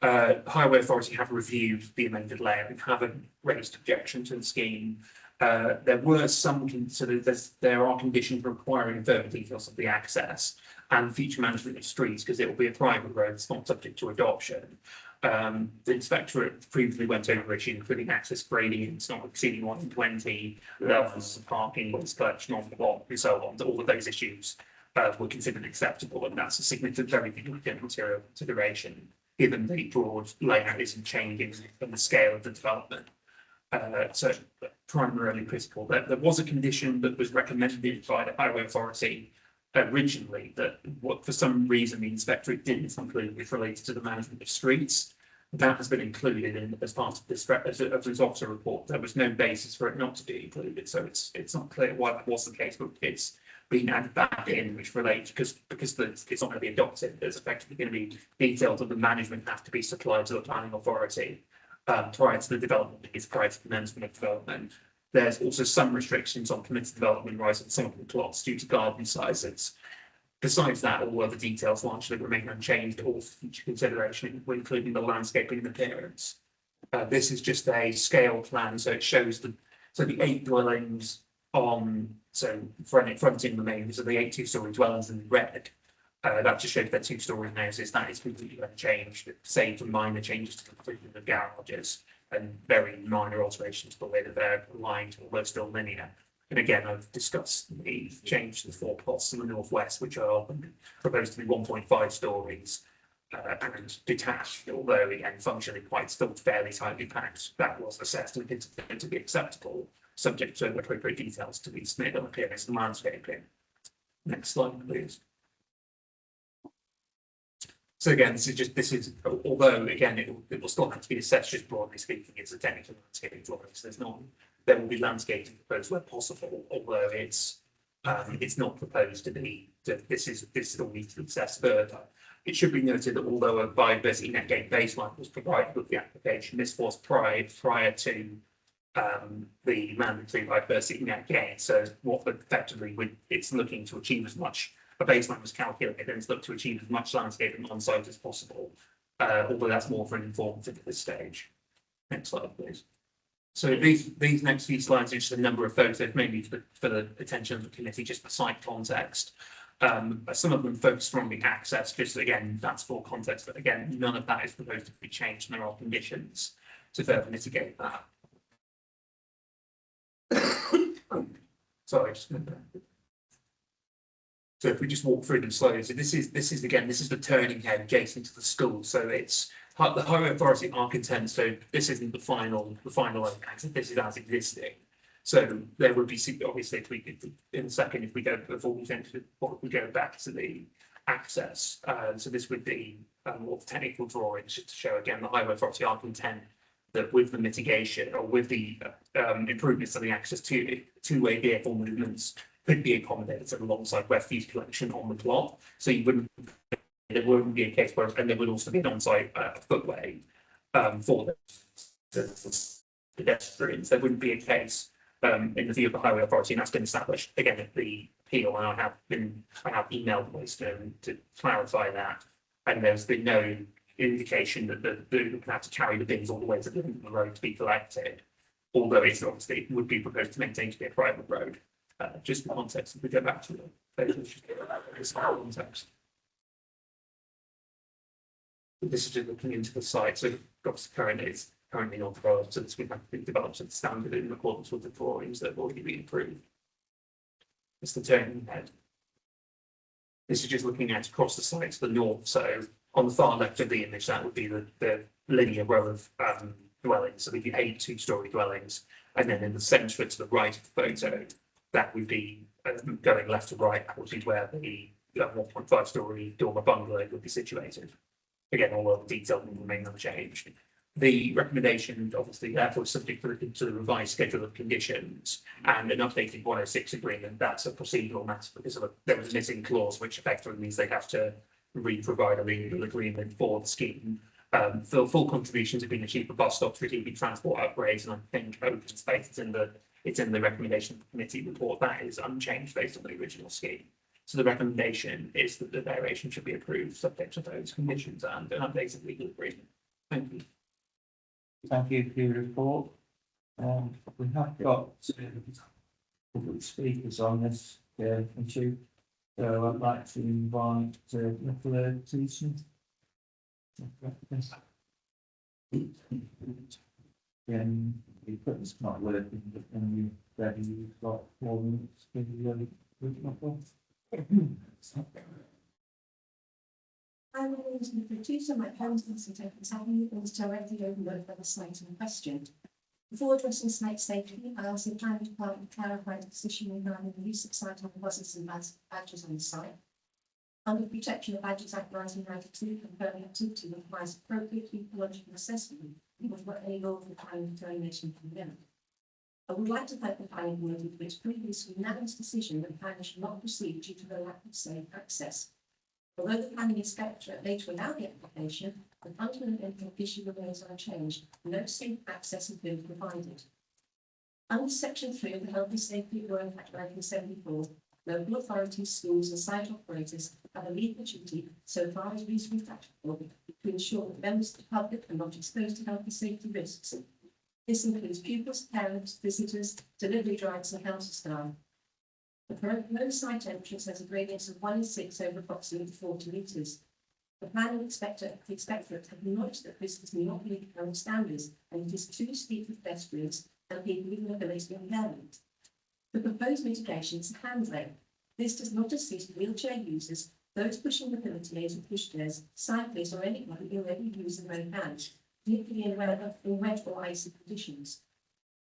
Highway Authority have reviewed the amended layout and haven't raised objection to the scheme. There were some, so there are conditions requiring further details of the access and future management of streets, because it will be a private road, it's not subject to adoption. The inspectorate previously went over issues including access gradients not exceeding 120, levels of parking, noise collection on the block, and so on. All of those issues were considered acceptable, and that's a significant, very significant material consideration, given the broad layout isn't changing and the scale of the development. So primarily critical. There was a condition that was recommended by the Highway Authority originally that for some reason the inspectorate didn't include, which related to the management of streets. That has been included in as part of this officer report. There was no basis for it not to be included, so it's not clear why that was the case, but it's been added back in, which relates because it's not going to be adopted. There's effectively going to be details of the management have to be supplied to the planning authority prior to the development, prior to commencement of development. There's also some restrictions on permitted development rights on some of the plots due to garden sizes. Besides that, all other details largely remain unchanged or for future consideration, including the landscaping and appearance. This is just a scale plan, so it shows the 8 dwellings on fronting the main, so the 8 2-story dwellings in red. That just shows their 2-story houses. That is completely unchanged, save for minor changes to the completion of garages and very minor alterations to the way that they're aligned, although still linear. And again, I've discussed the change to the 4 plots in the northwest, which are proposed to be 1.5 stories and detached, although again, functionally quite still fairly tightly packed. That was assessed and considered to be acceptable, subject to appropriate details to be submitted on appearance and landscaping. Next slide, please. So again, this is although again it will still have to be assessed, just broadly speaking, it's a technical landscaping drawing. So there will be landscaping proposed where possible, although it's not proposed to be. This still needs to be assessed further. It should be noted that although a biodiversity net gain baseline was provided with the application, this was prior to the mandatory biodiversity net gain. So what effectively it's looking to achieve as much. A baseline was calculated and it's looked to achieve as much landscaping on site as possible, although that's more for an informative at this stage. Next slide, please. So these next few slides are just a number of photos, mainly for the attention of the committee, just for site context. Some of them focus on the access, just again, that's for context, but again, none of that is proposed to be changed, and there are conditions to further mitigate that. Sorry, just so if we just walk through them slowly, so this is the turning head adjacent to the school. So it's the Highway Authority are content. So this isn't the final impact. This is as existing. So there would be obviously if we could, in a second if we go back to the access. So this would be more technical drawings just to show again the Highway Authority are content that with the mitigation or with the improvements to the access to two-way vehicle movements could be accommodated alongside refuse collection on the plot. So there wouldn't be a case where, and there would also be an on-site footway for pedestrians. There wouldn't be a case in the view of the highway authority, and that's been established again at the appeal, and I have emailed Western to clarify that. And there's been no indication that the have to carry the bins all the way to the end of the road to be collected. Although it's obviously would be proposed to maintain to be a private road. Just the context, if we go back to this context. This is just looking into the site, so it's currently not developed, so this would have to be developed at standard in accordance with the drawings that have already been approved. It's the turning head. This is just looking at across the site to the north, so on the far left of the image, that would be the linear row of dwellings, so there'd be 8 two-story dwellings, and then in the centre to the right of the photo, that would be going left to right, that would be where the 1.5-story dormer bungalow would be situated. Again, all of the details will remain unchanged. The recommendation, obviously, therefore, is subject to the revised schedule of conditions and an updated 106 agreement. That's a procedural matter because there was a missing clause, which effectively means they have to re-provide a legal agreement for the scheme. The full contributions have been achieved for bus stops, strategic transport upgrades, and I think open space it's in the recommendation of the committee report. That is unchanged based on the original scheme. So the recommendation is that the variation should be approved subject to those conditions and an updated legal agreement. Thank you. Thank you for your report. We have got public speakers on this issue. So I'd like to invite Nicola Thiessen. The equipment's not working, but when you're ready, you've got 4 minutes to really Nicola. I will use the producer, my parents and St Edmunds Avenue was directly overlooked by the site in question. Before addressing site safety, I asked the planning department to clarify the position regarding the use of site on buses and badges on the site. Under Protection of Badges Act 1992, confirming activity requires appropriate ecological assessment before any lawful planning determination can be made. I would like to thank the planning committee for its previous unanimous decision that planning should not proceed due to the lack of safe access. Although the planning inspectorate later allowed the application, the fundamental issue remains unchanged. No safe access has been provided. Under Section 3 of the Health and Safety at Work Act 1974, local authorities, schools and site operators have a legal duty, so far as reasonably practicable, to ensure that members of the public are not exposed to health and safety risks. This includes pupils, parents, visitors, delivery drivers and council staff. The proposed site entrance has a radius of 1 in 6 over approximately 40 metres. The planning inspectorate have acknowledged that this does not meet current standards and it is too steep for pedestrians and people with mobility impairment. The proposed mitigation is a handrail. This does not assist wheelchair users, those pushing mobility aids or pushchairs, cyclists or anyone who already use the road hand, particularly in wet or icy conditions.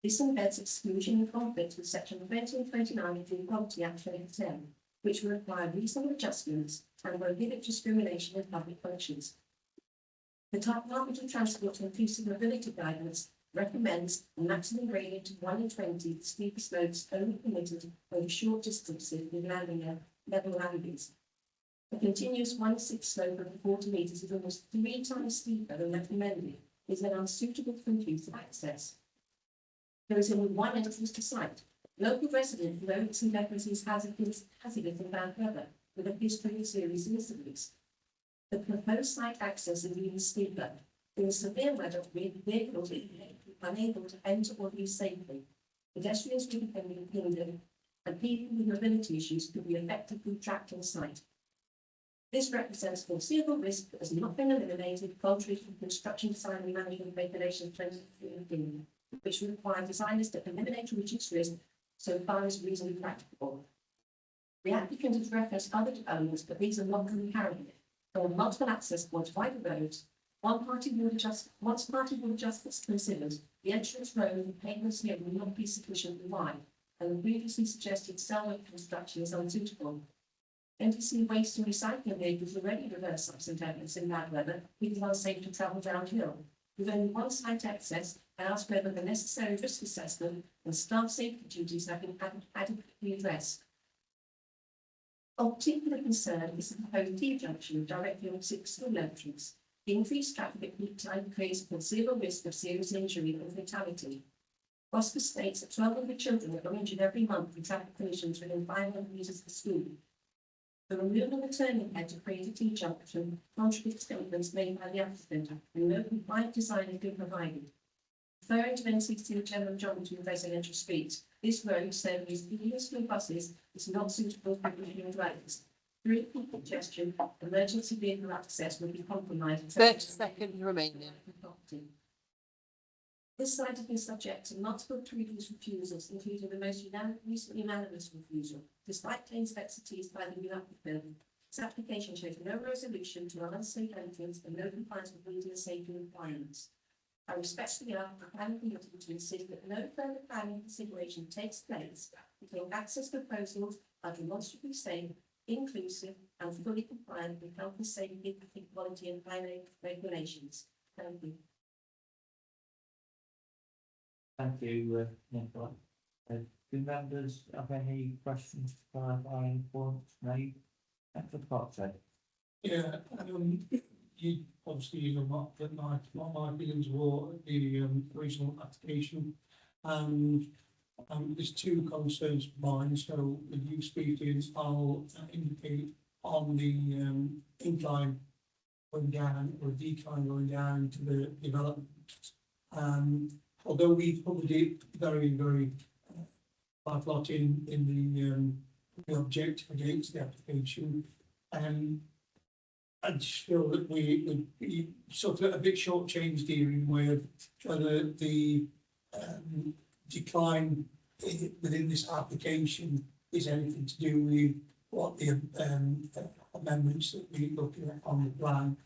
This embeds exclusion and conflict with Section 20 and 29 of the Equality Act 2010, which will require reasonable adjustments and prohibit discrimination in public functions. The Department of Transport and Inclusive Mobility Guidance recommends a maximum gradient of 1 in 20 with steeper slopes only permitted over short distances with landing level landings. A continuous 1 in 6 slope over 40 metres is almost 3 times steeper than recommended, is then unsuitable for inclusive access. There is only one entrance to site. Local residents know that St Edmunds is hazardous in bad weather, with a history of serious incidents. The proposed site access is even steeper. In severe weather, vehicles will be unable to enter or leave safely. Pedestrians will be hindered, and people with mobility issues could be effectively trapped on site. This represents foreseeable risk that has not been eliminated, contrary to construction design and management regulations 2015. Which require designers to eliminate or reduce risk so far as reasonably practicable. The applicant has referenced other developments, but these are not comparable. There are multiple access points by the roads. Once party would adjust this considered, the entrance road and pavements here will not be sufficiently wide, and the previously suggested cell construction is unsuitable. NTC waste and recycling vehicles already reverse up St Edmunds in bad weather because it's unsafe to travel downhill. With only one site access, I asked whether the necessary risk assessment and staff safety duties have been adequately addressed. Of particular concern is the proposed T-junction directly opposite school entrance. Increased traffic at peak time creates a considerable risk of serious injury or fatality. Gloucester states that 1,200 children are injured every month in traffic collisions within 500 metres of the school. The removal of the turning head to create a T-junction contradicts statements made by the applicant, and no compliant design has been provided. Referring to N16 general geometry of residential streets, this road serving medium school buses is not suitable for pedestrian drivers. Through congestion, emergency vehicle access will be compromised. 30 seconds remaining. This site has been subject to multiple previous refusals, including the most recent unanimous refusal, despite claims of expertise by the new applicant. This application shows no resolution to an unsafe entrance and no compliance with legal and safety requirements. I respectfully ask the planning committee to insist that no further planning consideration takes place until access proposals are demonstrably safe, inclusive, and fully compliant with health and safety, equality, and highway regulations. Thank you. Thank you, Nicola. Do members have any questions to clarify any points made? Councillor Coxon. Yeah, you obviously you know what my feelings were at the original application, and there's two concerns of mine. So with you speaking, I'll indicate on the incline going down or decline going down to the development. Although we've covered it very quite a lot in the objective against the application, I just feel that we sort of a bit shortchanged dealing with whether the decline within this application is anything to do with what the amendments that we're looking at on the plan.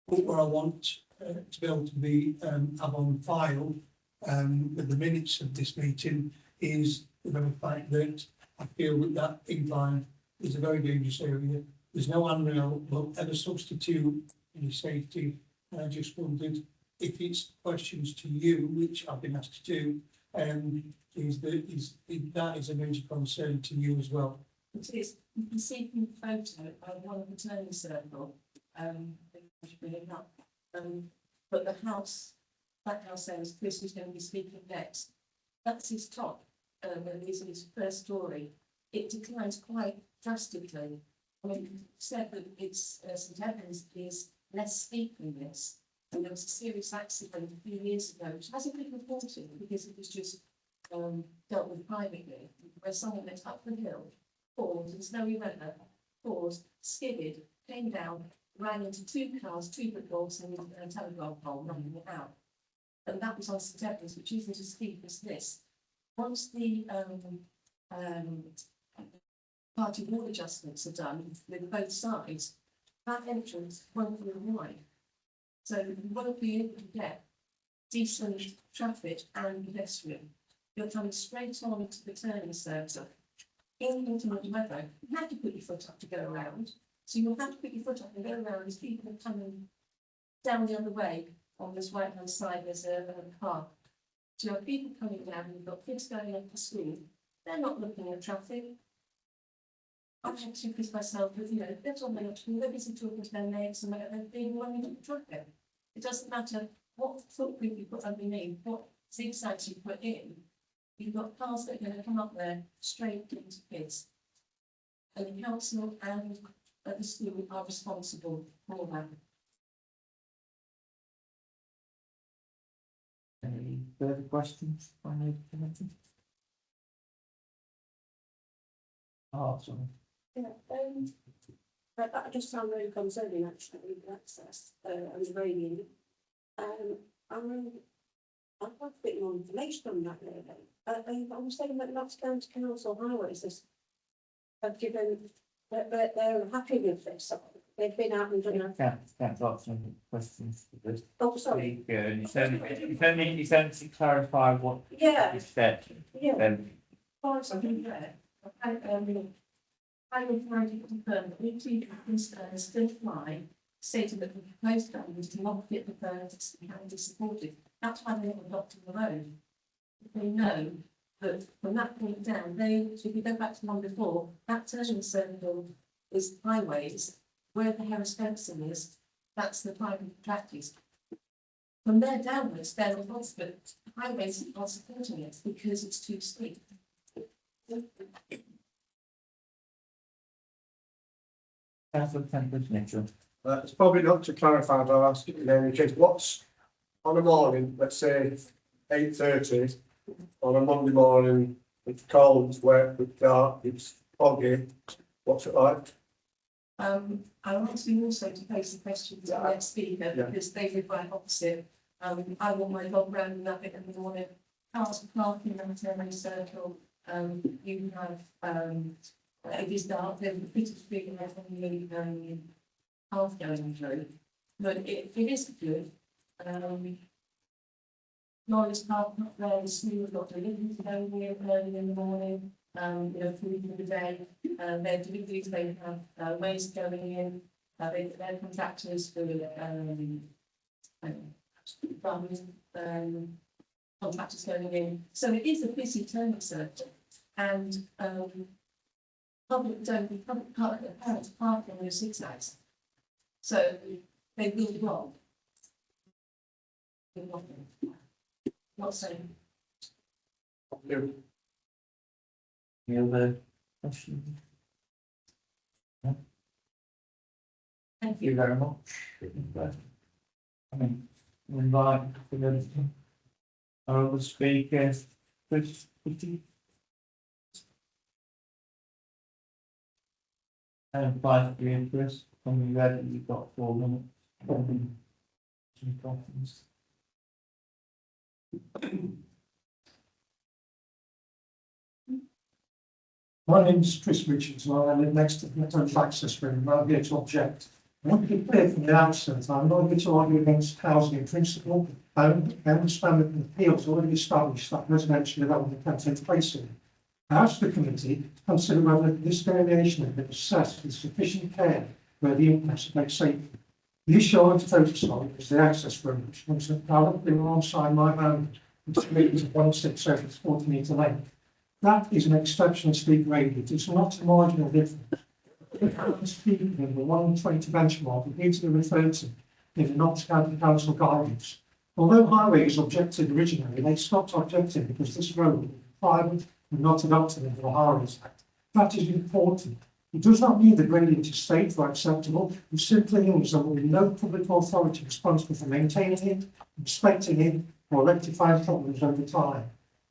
But what I want to be able to be have on file with the minutes of this meeting is the very fact that I feel that incline is a very dangerous area. There's no handrail will ever substitute any safety. And I just wondered if it's questions to you, which I've been asked to do, that is a major concern to you as well. It is. You can see from the photo of one of the turning circle, but the house, that house there is Chris who's going to be speaking next. That's his top, and this is his first story. It declines quite drastically. I mean, said that it's St Evans is less steep than this, and there was a serious accident a few years ago, which hasn't been reported because it was just dealt with privately, where someone went up the hill, paused in snowy weather, paused, skidded, came down, ran into two cars, two footballs, and a telegraph pole running it out. And that was on St Evans, which isn't as steep as this. Once the party wall adjustments are done with both sides, that entrance won't be wide. So you won't be able to get decent traffic and pedestrian. You're coming straight on to the turning circle. In inclement weather, you have to put your foot up to go around. So you'll have to put your foot up and go around as people are coming down the other way. On this right hand side, there's a car. So you have people coming down, and you've got kids going up to school. They're not looking at traffic. I've had to quiz myself with, they're on their they're busy talking to their mates and they're being running into traffic. It doesn't matter what footprint you put underneath, what zigzags you put in. You've got cars that are going to come up there straight into kids. And the council and the school are responsible for that. Any further questions by the committee? Awesome. Yeah, that just sounds very concerning actually, with access and raining. I'd like a bit more information on that really. I was saying that Notts County Council Highways have given, they're happy with this. They've been out and done that. Can't ask some questions for this. Oh, sorry. It's only to clarify what Yeah, you said. yeah. Far something there. I would like to confirm that ET concerns still fly, stating that the proposed guidance do not fit the birds and can be supported. That's why they're not adopting the road. They know that from that point down, if you go back to one before, that turning circle is highways, where the Harris fencing is, That's the private practice. From there downwards, they're responsible. Highways are supporting it because it's too steep. Councillor Tempest Mitchell. It's probably not to clarify, but I'll ask it in any case. What's on a morning, let's say 8:30, on a Monday morning, it's cold, it's wet, it's dark, it's foggy. What's it like? I'm asking also to place the question to the next speaker Yeah. because they live right opposite. I want my dog round that bit in the morning. Cars parking in the semicircle. You have, it is dark, there's a bit of street left on the, path going through. But it is good. Lorries parked up there, the school's got deliveries going here early in the morning, food for the day. Their deliveries, they have, waste going in, they're contractors for, contractors going in. So it is a busy turning circle and, public parents park on those zigzags. So they will block. Not saying. Any other questions? Thank Thank you. you very much. I mean, we invite our other speaker, Chris Whitty. And apply for you, Chris, when you're ready, you've got 4 minutes. Some questions. My name's Chris Richards, and I live next to the Metals Access Room, and I'm here to object. I want to be clear from the outset, I'm not here to argue against housing in principle. I understand that the appeals already established that residential development can take place in. I asked the committee to consider whether this variation had been assessed with sufficient care where the impacts affect safety. The issue I want to focus on is the access road, which runs directly alongside my van, which means 1.6 over 40 metre length. That is an exceptionally steep grade. It's not a marginal difference. If I'm speaking of the 120 benchmark, it needs to be referred to in the Notts County Council guidance. Although highways objected originally, they stopped objecting because this road was private and not adopted into the Highways Act. That is important. It does not mean the gradient is safe or acceptable. It simply means there will be no public authority responsible for maintaining it, inspecting it, or rectifying problems over time.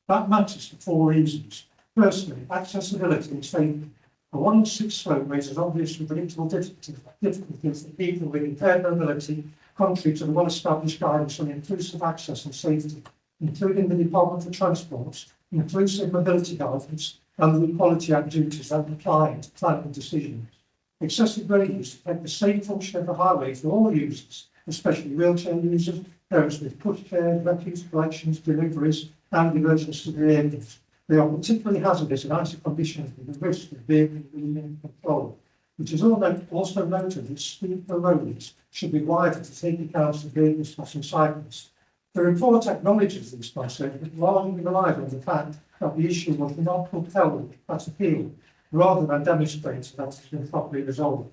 That matters for 4 reasons. Firstly, accessibility and safety. A 1-in-6 slope raises obvious and predictable difficulties for people with impaired mobility, contrary to the well-established guidance on inclusive access and safety, including the Department for Transport, inclusive mobility guidance, and the Equality Act duties that apply to planning decisions. Excessive gradients affect the safe function of the highway for all users, especially wheelchair users, those with pushchairs, refuse collections, deliveries, and emergency vehicles. They are particularly hazardous in icy conditions with the risk of vehicle losing control. It is also noted that steeper roads should be wider to take account of vehicles passing cyclists. The report acknowledges these concerns, but largely relied on the fact that the issue was not upheld at appeal, rather than demonstrating that it has been properly resolved.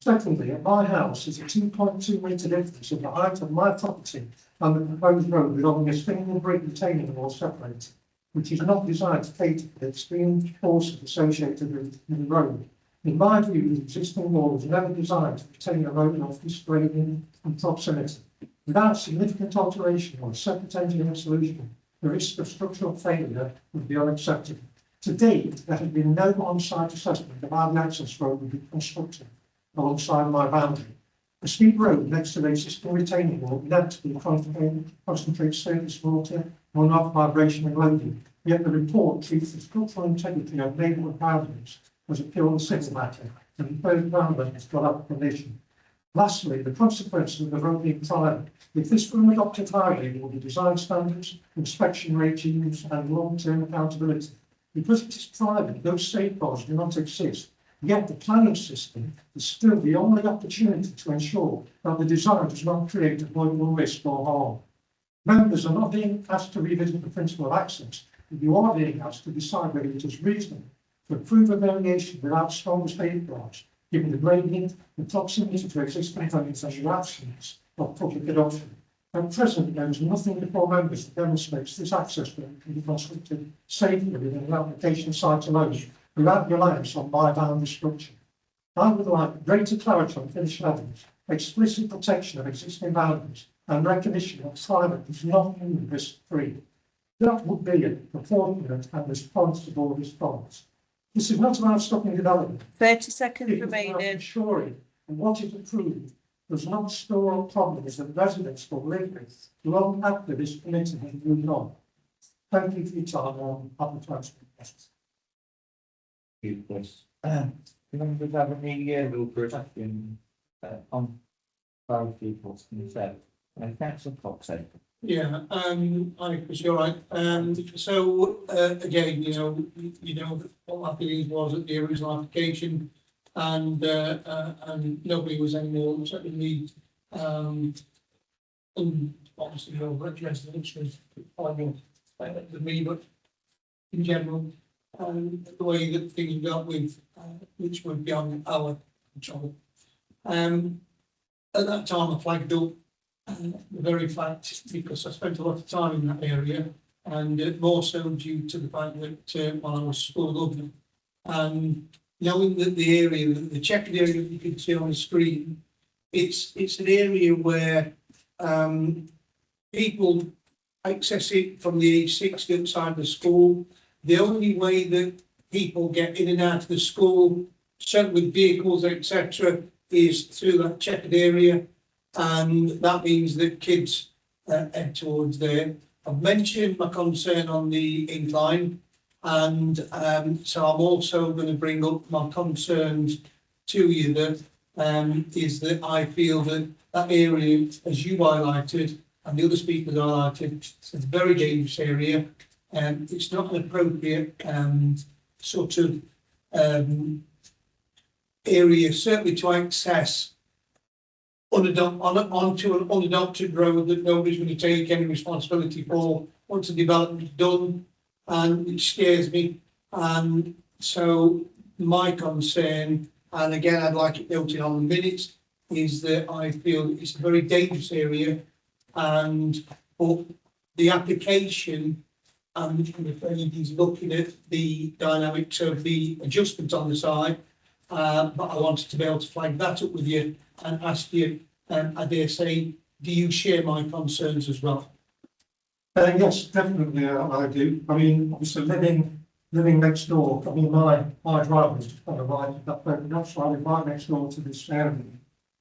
Secondly, at my house is a 2.2 metre difference in the height of my property and the proposed road with only a single brick retaining wall separated, which is not designed to cater for the extreme forces associated with the road. In my view, the existing wall was never designed to retain a road of this grading and proximity. Without significant alteration or a separate engineering solution, the risk of structural failure would be unacceptable. To date, there has been no on-site assessment of how the access road would be constructed alongside my boundary. The steep road next to the existing retaining wall inevitably concentrates surface water, runoff, vibration and loading, yet the report treats the structural integrity of neighbourhood boundaries as a pure civil matter, and the third boundary has got up condition. Lastly, the consequences of the road being private. If this were an adopted highway, there will be design standards, inspection regimes and long-term accountability. Because it is private, those safeguards do not exist. Yet the planning system is still the only opportunity to ensure that the design does not create avoidable risk or harm. Members are not being asked to revisit the principle of access, but you are being asked to decide whether it is reasonable to approve a variation without strong safeguards, given the gradient, the proximity to existing homes and the absence of public adoption. At present, there is nothing before members that demonstrates this access road can be constructed safely within an application site alone without reliance on by-boundary structure. I would like greater clarity on finished levels, explicit protection of existing boundaries, and recognition of climate is not human risk-free. That would be a proportionate and responsible response. This is not about stopping development. 30 seconds It is about remaining. ensuring that what is approved does not store up problems that residents will live with long after this committee has moved on. Thank you for your time on public transport. Chris. Members have any question on both people themselves? Councillor Cox. Yeah, I was you're right. So again, you know what my feelings was at the original application, and nobody was any more certainly and obviously no residents was finding than me, but in general, the way that things got with which were beyond our control. At that time, I flagged up the very fact, because I spent a lot of time in that area, and more so due to the fact that while I was school governor, and knowing that the area, the checkered area that you can see on the screen, it's an area where people access it from the age 60 outside the school. The only way that people get in and out of the school, certainly with vehicles, etc., is through that checkered area, and that means that kids head towards there. I've mentioned my concern on the incline, and so I'm also going to bring up my concerns to you that is that I feel that that area, as you highlighted and the other speakers highlighted, it's a very dangerous area, and it's not an appropriate sort of area, certainly to access onto an unadopted road that nobody's going to take any responsibility for once the development's done, and it scares me. And so my concern, and again I'd like it noted on the minutes, is that I feel it's a very dangerous area, and but the application, and he's looking at the dynamics of the adjustment on the side, but I wanted to be able to flag that up with you and ask you, I dare say, do you share my concerns as well? Yes, definitely, I do. I mean, obviously living next door, I mean, my driveway is just kind of right at that photograph, so I live right next door to this area.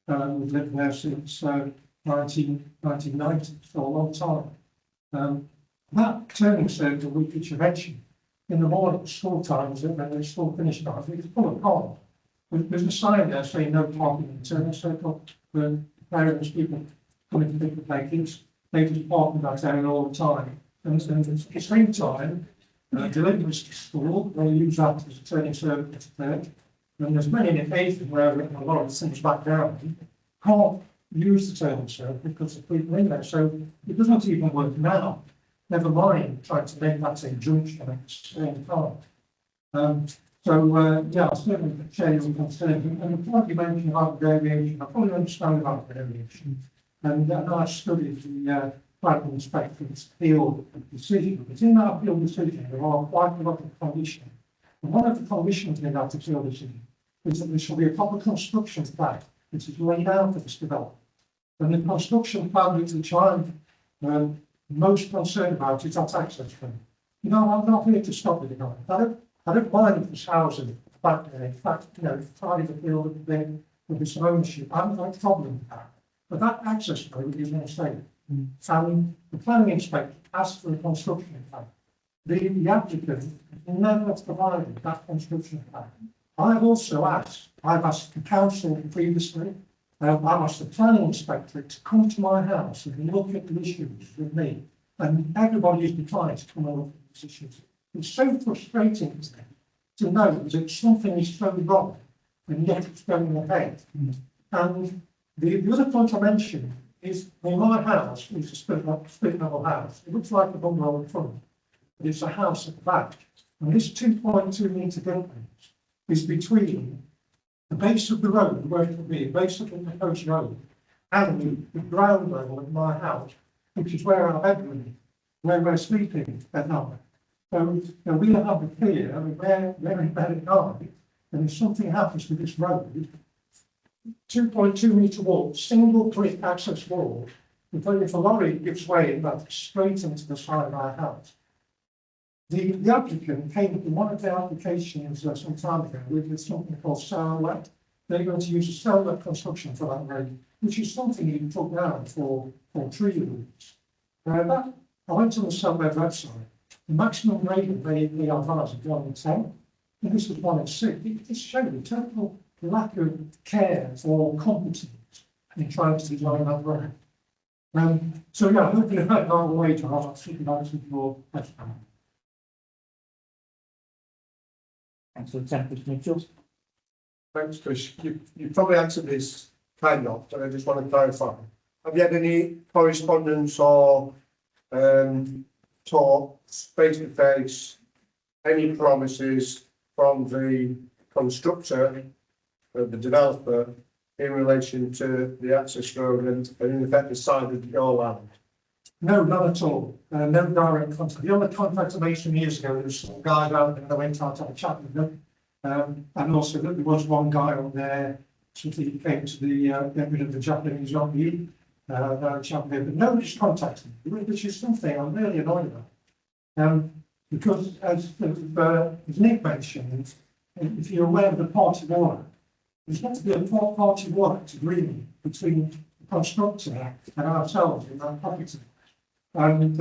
We've lived there since 1990, so a long time. That turning circle which you mentioned, in the morning, school times, and then school finish times, it's full of cars. There's a sign there saying no parking in the turning circle, for parents, people coming to pick up their kids, they just park in that area all the time. And at the same time, deliveries to school, they use that as a turning circle to take. And there's many occasions where a lot of things back down, can't use the turning circle because of people in there, so it doesn't even work now. Never mind trying to make that a junction at the same time. Yeah, I certainly share your concern. And what you mentioned about variation, I fully understand about variation. And I studied the planning inspector's appeal decision. But in that appeal decision, there are quite a lot of conditions. And one of the conditions in that appeal decision is that there shall be a proper construction plan which is laid out for this development. And the construction plan which I'm most concerned about is that access plan. You know, I'm not here to stop the development. I don't mind this housing back there. In fact, you know, trying to build with this ownership, I haven't got a problem with that. But that access road is going to stay. And the planning inspector asked for a construction plan. The applicant never provided that construction plan. I've asked the council previously, I've asked the planning inspector to come to my house and look at the issues with me. And everybody is declined to come and look at these issues. It's so frustrating to know that something is so wrong and yet it's going ahead. And the other point I mentioned is, in my house is a split level house. It looks like a bungalow in front, but it's a house at the back. And this 2.2 metre difference is between the base of the road, where it will be, the base of the proposed road, and the ground level of my house, which is where our bedroom is, where we're sleeping at night. So, we have a fear, we're in bed at night, and if something happens to this road, 2.2 metre wall, single brick access wall, if a lorry gives way, that's straight into the side of our house. The applicant came in one of their applications some time ago with something called Soundlet. They're going to use a Soundlet construction for that road, which is something you can put down for tree roots. I went to the Soundlet website. The maximum rating they advise is 1 in 10, and this was 1 in 6. It showed a total lack of care or competence in trying to design that road. So yeah, hopefully that will wait on our supervisor for question. Councillor Tempest Mitchell. Thanks, Chris. You probably answered this kind of, but I just want to clarify. Have you had any correspondence or talks face to face, any promises from the constructor, the developer, in relation to the access road and in effect the side of your land? No, none at all. No direct contact. The only contact I made some years ago, there was some guy around and I went out to have a chat with them. And also there was one guy on there, something he came to the get rid of the Japanese army, chat with him, but nobody's contacted me, which is something I'm really annoyed about. Because as Nick mentioned, if you're aware of the party war, there's got to be a party war agreement between the constructor and ourselves in that property. And,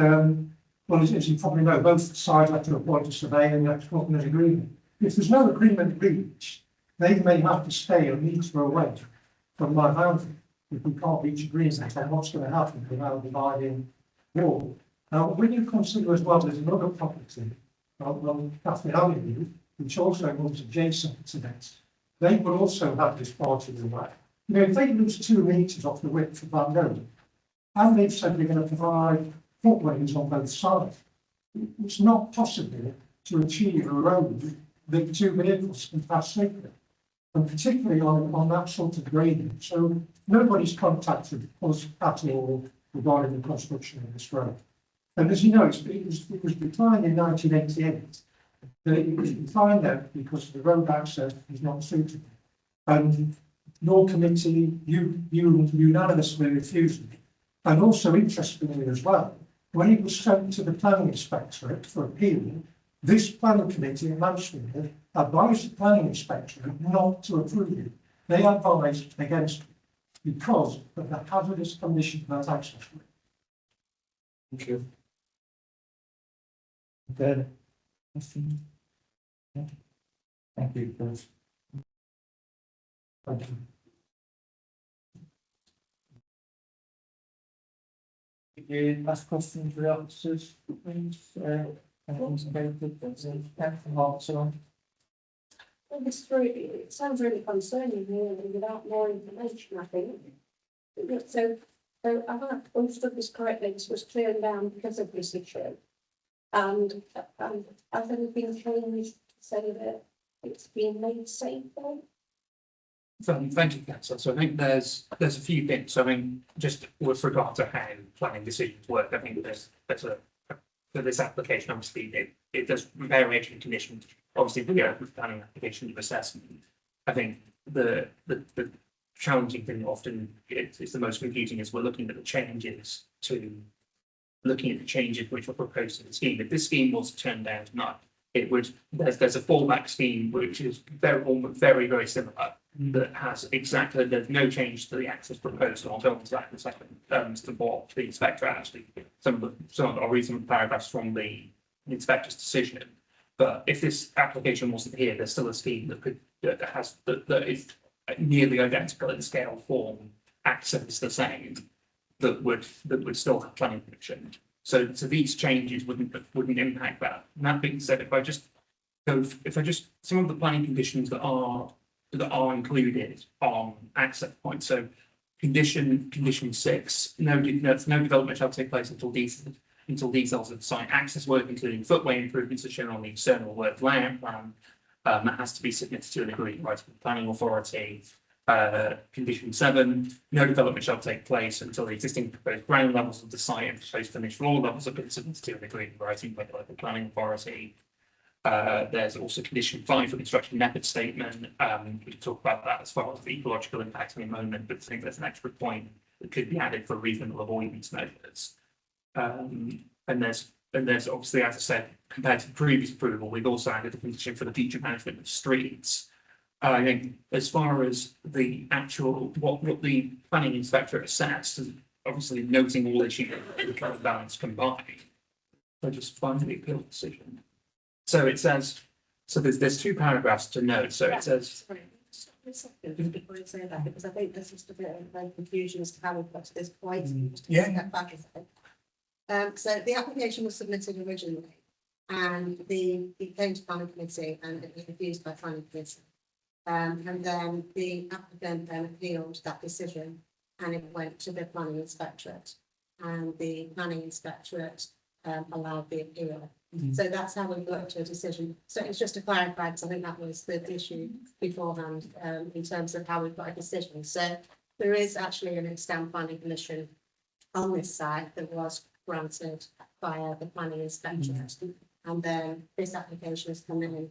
well, as you probably know, both sides have to appoint a surveyor and have to come up with an agreement. If there's no agreement reached, they may have to stay a metre away from my boundary if we can't reach agreement on what's going to happen with our dividing wall. Now, when you consider as well, there's another property on Catherine Avenue, which also runs adjacent to this. They will also have this part of the way. You know, if they lose 2 metres off the width of that road, and they've said they're going to provide footways on both sides, it's not possible to achieve a road that 2 vehicles can pass safely, and particularly on that sort of grading. So nobody's contacted us at all regarding the construction of this road. And as you know, it was declined in 1988. It was declined there because the road access is not suitable. And your committee, you unanimously refused it. And also interestingly as well, when it was sent to the planning inspectorate for appeal, this planning committee in Mansfield advised the planning inspectorate not to approve it. They advised against it because of the hazardous condition of that access road. Thank you. Further questions? Yeah. Thank you, Chris. Thank you. Last question for the officers, please. Councillor Hartshorn. Well, it sounds really concerning, really, without more information, I think. So I have understood this correctly, this was turned down because of this issue. And has anything changed to say that it's been made safer? Thank you, Councillor. So I think there's a few things. So I mean, just with regard to how planning decisions work, I think there's a for this application, obviously there's variation in conditions. Obviously, we go with planning application of assessment. I think the challenging thing often it's the most confusing is we're looking at the changes which were proposed in the scheme. If this scheme was turned down tonight, it would there's a fallback scheme which is very similar that has exactly there's no change to the access proposal. I'll go on to that in a second. To what the inspector actually some of the recent paragraphs from the inspector's decision. But if this application wasn't here, there's still a scheme that is nearly identical in scale, form, access the same that would still have planning permission. So these changes wouldn't impact that. And that being said, if I just some of the planning conditions that are included on access points. So condition 6, no development shall take place until details of the site access work, including footway improvements, are shown on the external work layout plan. That has to be submitted to an agreed writing with the planning authority. Condition 7, no development shall take place until the existing proposed ground levels of the site and proposed finished floor levels have been submitted to an agreed writing by the local planning authority. There's also condition 5 for construction method statement. We can talk about that as far as the ecological impact in a moment, but I think there's an extra point that could be added for reasonable avoidance measures. And there's obviously, as I said, compared to the previous approval, we've also added a condition for the future management of streets. I think as far as the actual, what the planning inspector assessed, obviously noting all issues with the current balance combined. So just find the appeal decision. So it says, so there's 2 paragraphs to note. So it says. Sorry, stop for a second before you say that, because I think there's just a bit of confusion as to how we've got to this point. Yeah. Step back a second. So the application was submitted originally, and it came to planning committee and it was refused by planning committee. And then the applicant then appealed that decision, and it went to the planning inspectorate, and the planning inspectorate allowed the appeal. So that's how we got to a decision. So it's just to clarify, because I think that was the issue beforehand, in terms of how we've got a decision. So there is actually an extant planning permission on this site that was granted via the planning inspectorate. And then this application has come in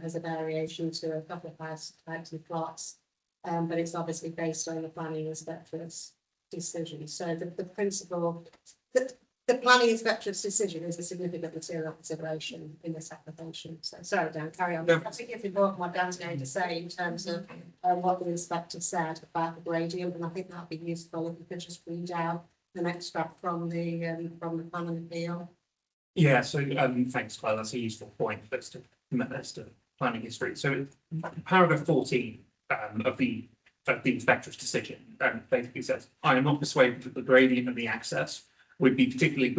as a variation to a couple of house types and plots. But it's obviously based on the planning inspector's decision. So the principle, the planning inspector's decision is a significant material consideration in this application. So sorry, Dan, carry on. No. I think if you look what Dan's going to say in terms of what the inspector said about the gradient, and I think that'd be useful if you could just read out an extract from the planning appeal. Yeah, so thanks, Claire. That's a useful point. Let's to planning history. So paragraph 14 of the inspector's decision basically says, I am not persuaded that the gradient of the access would be particularly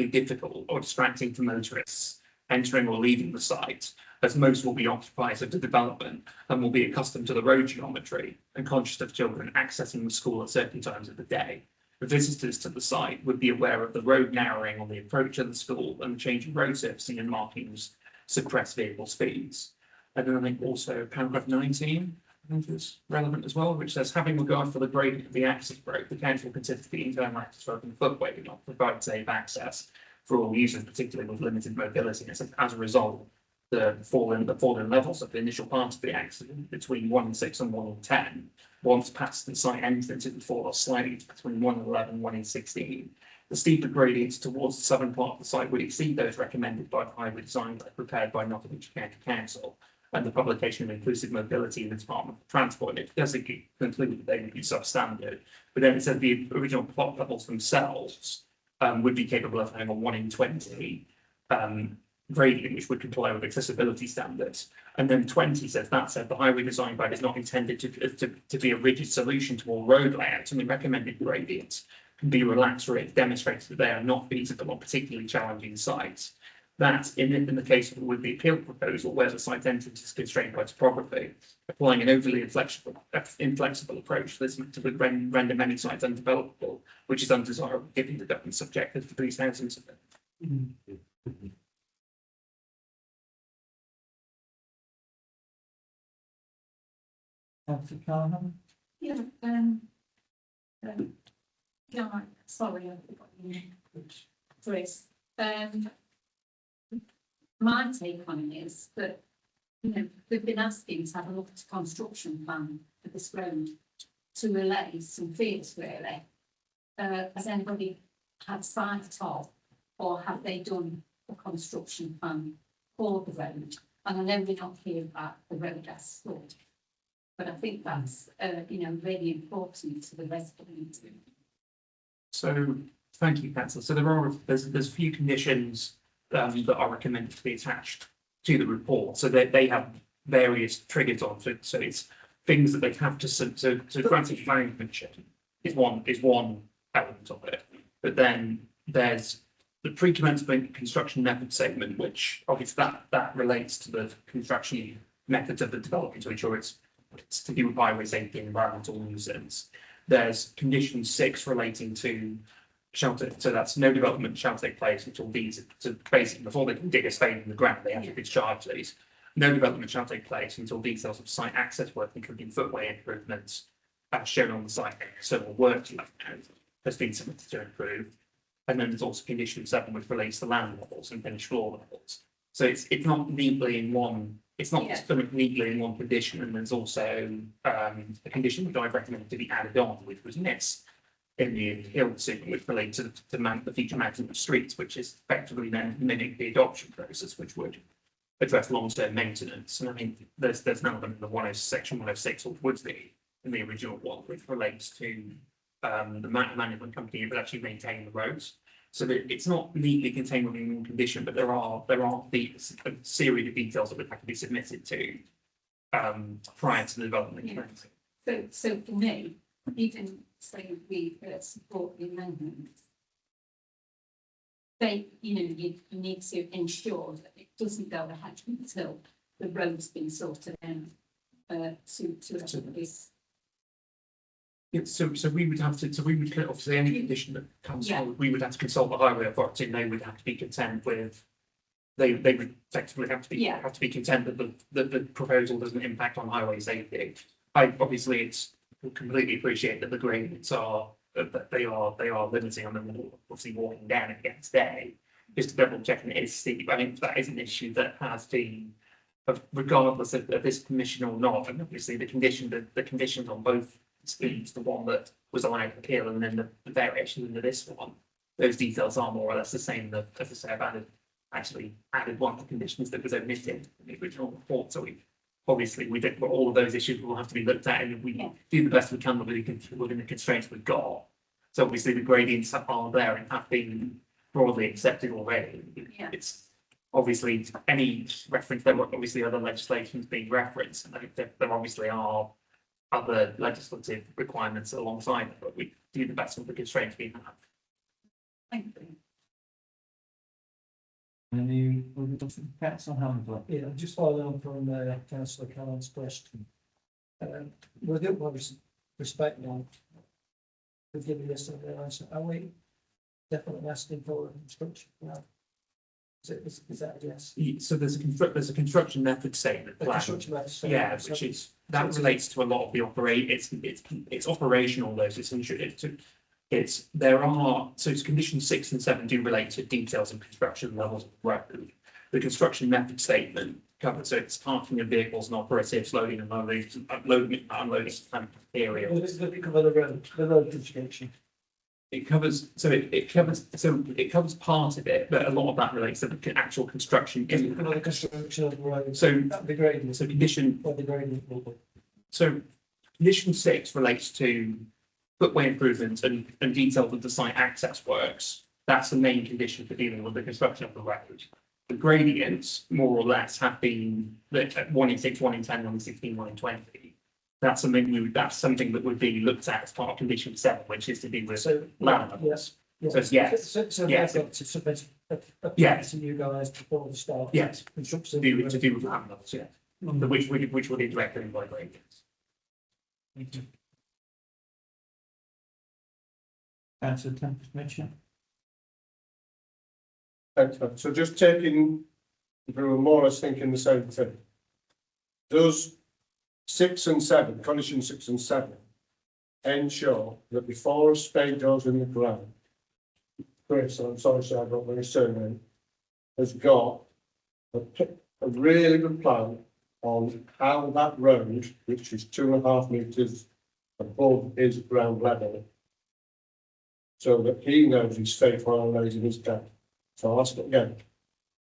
difficult or distracting for motorists entering or leaving the site, as most will be occupiers of the development and will be accustomed to the road geometry and conscious of children accessing the school at certain times of the day. The visitors to the site would be aware of the road narrowing on the approach of the school and the change in road surfacing and markings suppress vehicle speeds. And then I think also paragraph 19, I think is relevant as well, which says, having regard for the gradient of the access road, the council considers the internal access road and footway do not provide safe access for all users, particularly with limited mobility. And as a result, the fall in levels of the initial part of the accident between 1 and 6 and 1 and 10, once past the site entrance, it would fall off slightly between 1 and 11 and 1 and 16. The steeper gradients towards the southern part of the site would exceed those recommended by the highway design plan prepared by Nottinghamshire County Council and the publication of inclusive mobility in the Department of Transport. And it doesn't conclude that they would be substandard, but then it said the original plot levels themselves would be capable of having a 1 in 20 gradient, which would comply with accessibility standards. And then 20 says, that said, the highway design guide is not intended to be a rigid solution to all road layouts, and the recommended gradients can be relaxed or it demonstrates that they are not feasible on particularly challenging sites. That, in the case with the appeal proposal, where the site entrance is constrained by topography, applying an overly inflexible approach to this matter would render many sites undevelopable, which is undesirable given the government's subjective to these housing. Councillor Carnham? Yeah, yeah, sorry, I forgot your name. Chris. My take on it is that, you know, we've been asking to have a look at a construction plan for this road to relay some fears, really. Has anybody had sight of, or have they done a construction plan for the road? And I know we're not here about the road as such, but I think that's, you know, really important to the residents. So, thank you, Councillor. So there's a few conditions that are recommended to be attached to the report. So they have various triggers on. So it's things that they have to. So granting planning permission is one element of it. But then there's the pre-commencement construction method segment, which obviously that relates to the construction methods of the development to ensure it's to do with highway safety and environmental nuisance. There's condition 6 relating to shelter, so that's no development shall take place until these, so basically before they can dig a spade in the ground, they have to discharge these. No development shall take place until details of site access work, including footway improvements, as shown on the site, external work has been submitted to improve. And then there's also condition 7, which relates to land levels and finished floor levels. So it's not neatly in one, it's not Yeah. sort of neatly in one condition, and there's also a condition which I recommend to be added on, which was missed in the appeal decision, which relates to the feature management of streets, which is effectively then mimic the adoption process, which would address long-term maintenance. And I mean, there's an element in the section 106 of Woodsby in the original one, which relates to the management company that actually maintain the roads. So that it's not neatly contained within one condition, but there are a series of details that would have to be submitted to prior to the development. Yeah. So for me, even say we support the amendments, you need to ensure that it doesn't go ahead until the road's been sorted out to this. Yeah, so we would obviously any condition that comes Yeah. forward, we would have to consult the highway authority, and they would have to be content with. They would effectively have to be content that the proposal doesn't impact on highway safety. Obviously completely appreciate that the gradients are, that they are limiting on them, obviously walking down it against day. Just double checking it is steep. I think that is an issue that has been, regardless of this permission or not, and obviously the conditions on both schemes, the one that was allowed to appeal and then the variation into this one, those details are more or less the same. As I say, I've added one of the conditions that was omitted in the original report. So all of those issues will have to be looked at, and we do the best we can within the constraints we've got. So obviously the gradients are there and have been broadly accepted already. Yeah. It's obviously any reference, there were obviously other legislations being referenced, and I think there obviously are other legislative requirements alongside it, but we do the best with the constraints we have. Thank you. Any council Hamlet? Yeah, just following on from councillor Callan's question. With it, was respect now. We've given this an answer. Are we definitely asking for a construction? No. Is that a yes? So there's a construction method statement A plan. construction method statement, Yeah, so- which is, that relates to a lot of the it's operational, those, it's conditions 6 and 7 do relate to details and construction levels of the road. The construction method statement covers, so it's parking of vehicles and operatives, loading and unloading area. Does it cover the road construction? It covers covers part of it, but a lot of that relates to the actual construction. Does it cover the construction of the road? So The grading, so condition what the grading will be. So condition 6 relates to footway improvements and details of the site access works. That's the main condition for dealing with the construction of the road. The gradients, more or less, have been at 1 in 6, 1 in 10, 1 in 16, 1 in 20. That's something that would be looked at as part of condition 7, which is to do with So, land yes. levels. So yes. So Yes. they've got to submit a Yes. to you guys before the start. Yes. Construction. To do with land levels, yeah. Which would be directed by gradients. Thank you. Councillor Tempest Mitchell? Thanks, man. So just taking, if we were more or less thinking the same thing. Does 6 and 7, condition 6 and 7, ensure that before a spade goes in the ground, Chris, I'm sorry, sir, I don't know his surname, has got a really good plan on how that road, which is 2.5 metres above his ground level, so that he knows he's safe while raising his deck. So I'll ask it again.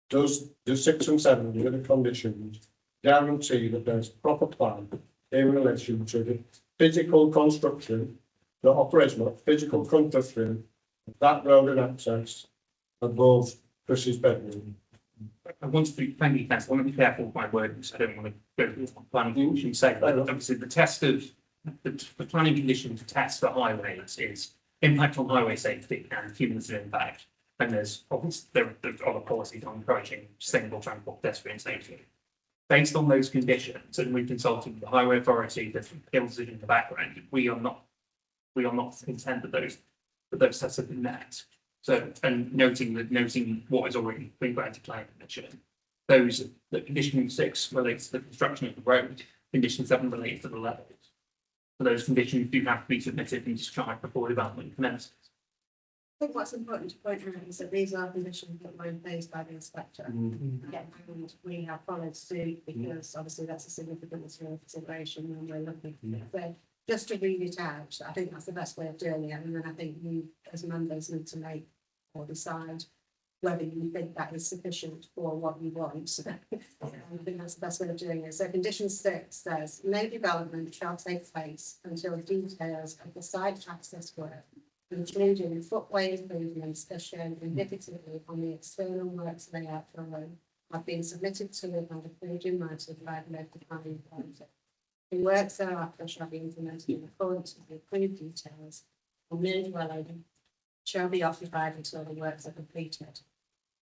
Does 6 and 7, with the conditions, guarantee that there's proper plan in relation to the physical construction, the operational physical construction of that road and access above Chris's bedroom? I want to be, thank you, Councillor, I want to be careful with my wording, so I don't want to go to planning condition say, but obviously the test of the planning condition to test for highways is impact on highway safety and cumulative impact. And there's obviously there are other policies on encouraging sustainable transport, pedestrian safety. Based on those conditions, and we've consulted with the highway authority, the appeals in the background, we are not content that those tests have been met. So, and noting what has already been granted planning permission, those, the condition 6 relates to the construction of the road, condition 7 relates to the levels. So those conditions do have to be submitted and discharged before development commences. I think what's important to point out is that these are conditions that were imposed by the inspector. Yeah, and we have followed suit because obviously that's a significant material consideration when we're looking at it. So just to read it out, I think that's the best way of doing it. And then I think you as members need to make or decide whether you think that is sufficient for what you want. So, I think that's the best way of doing it. So condition 6 says, no development shall take place until details of the site access work, including footway improvements as shown indicatively on the external works layout for a road, have been submitted to it and approved in writing by the local planning authority. The works thereafter shall be implemented in accordance with the approved details, and no dwelling shall be occupied until the works are completed.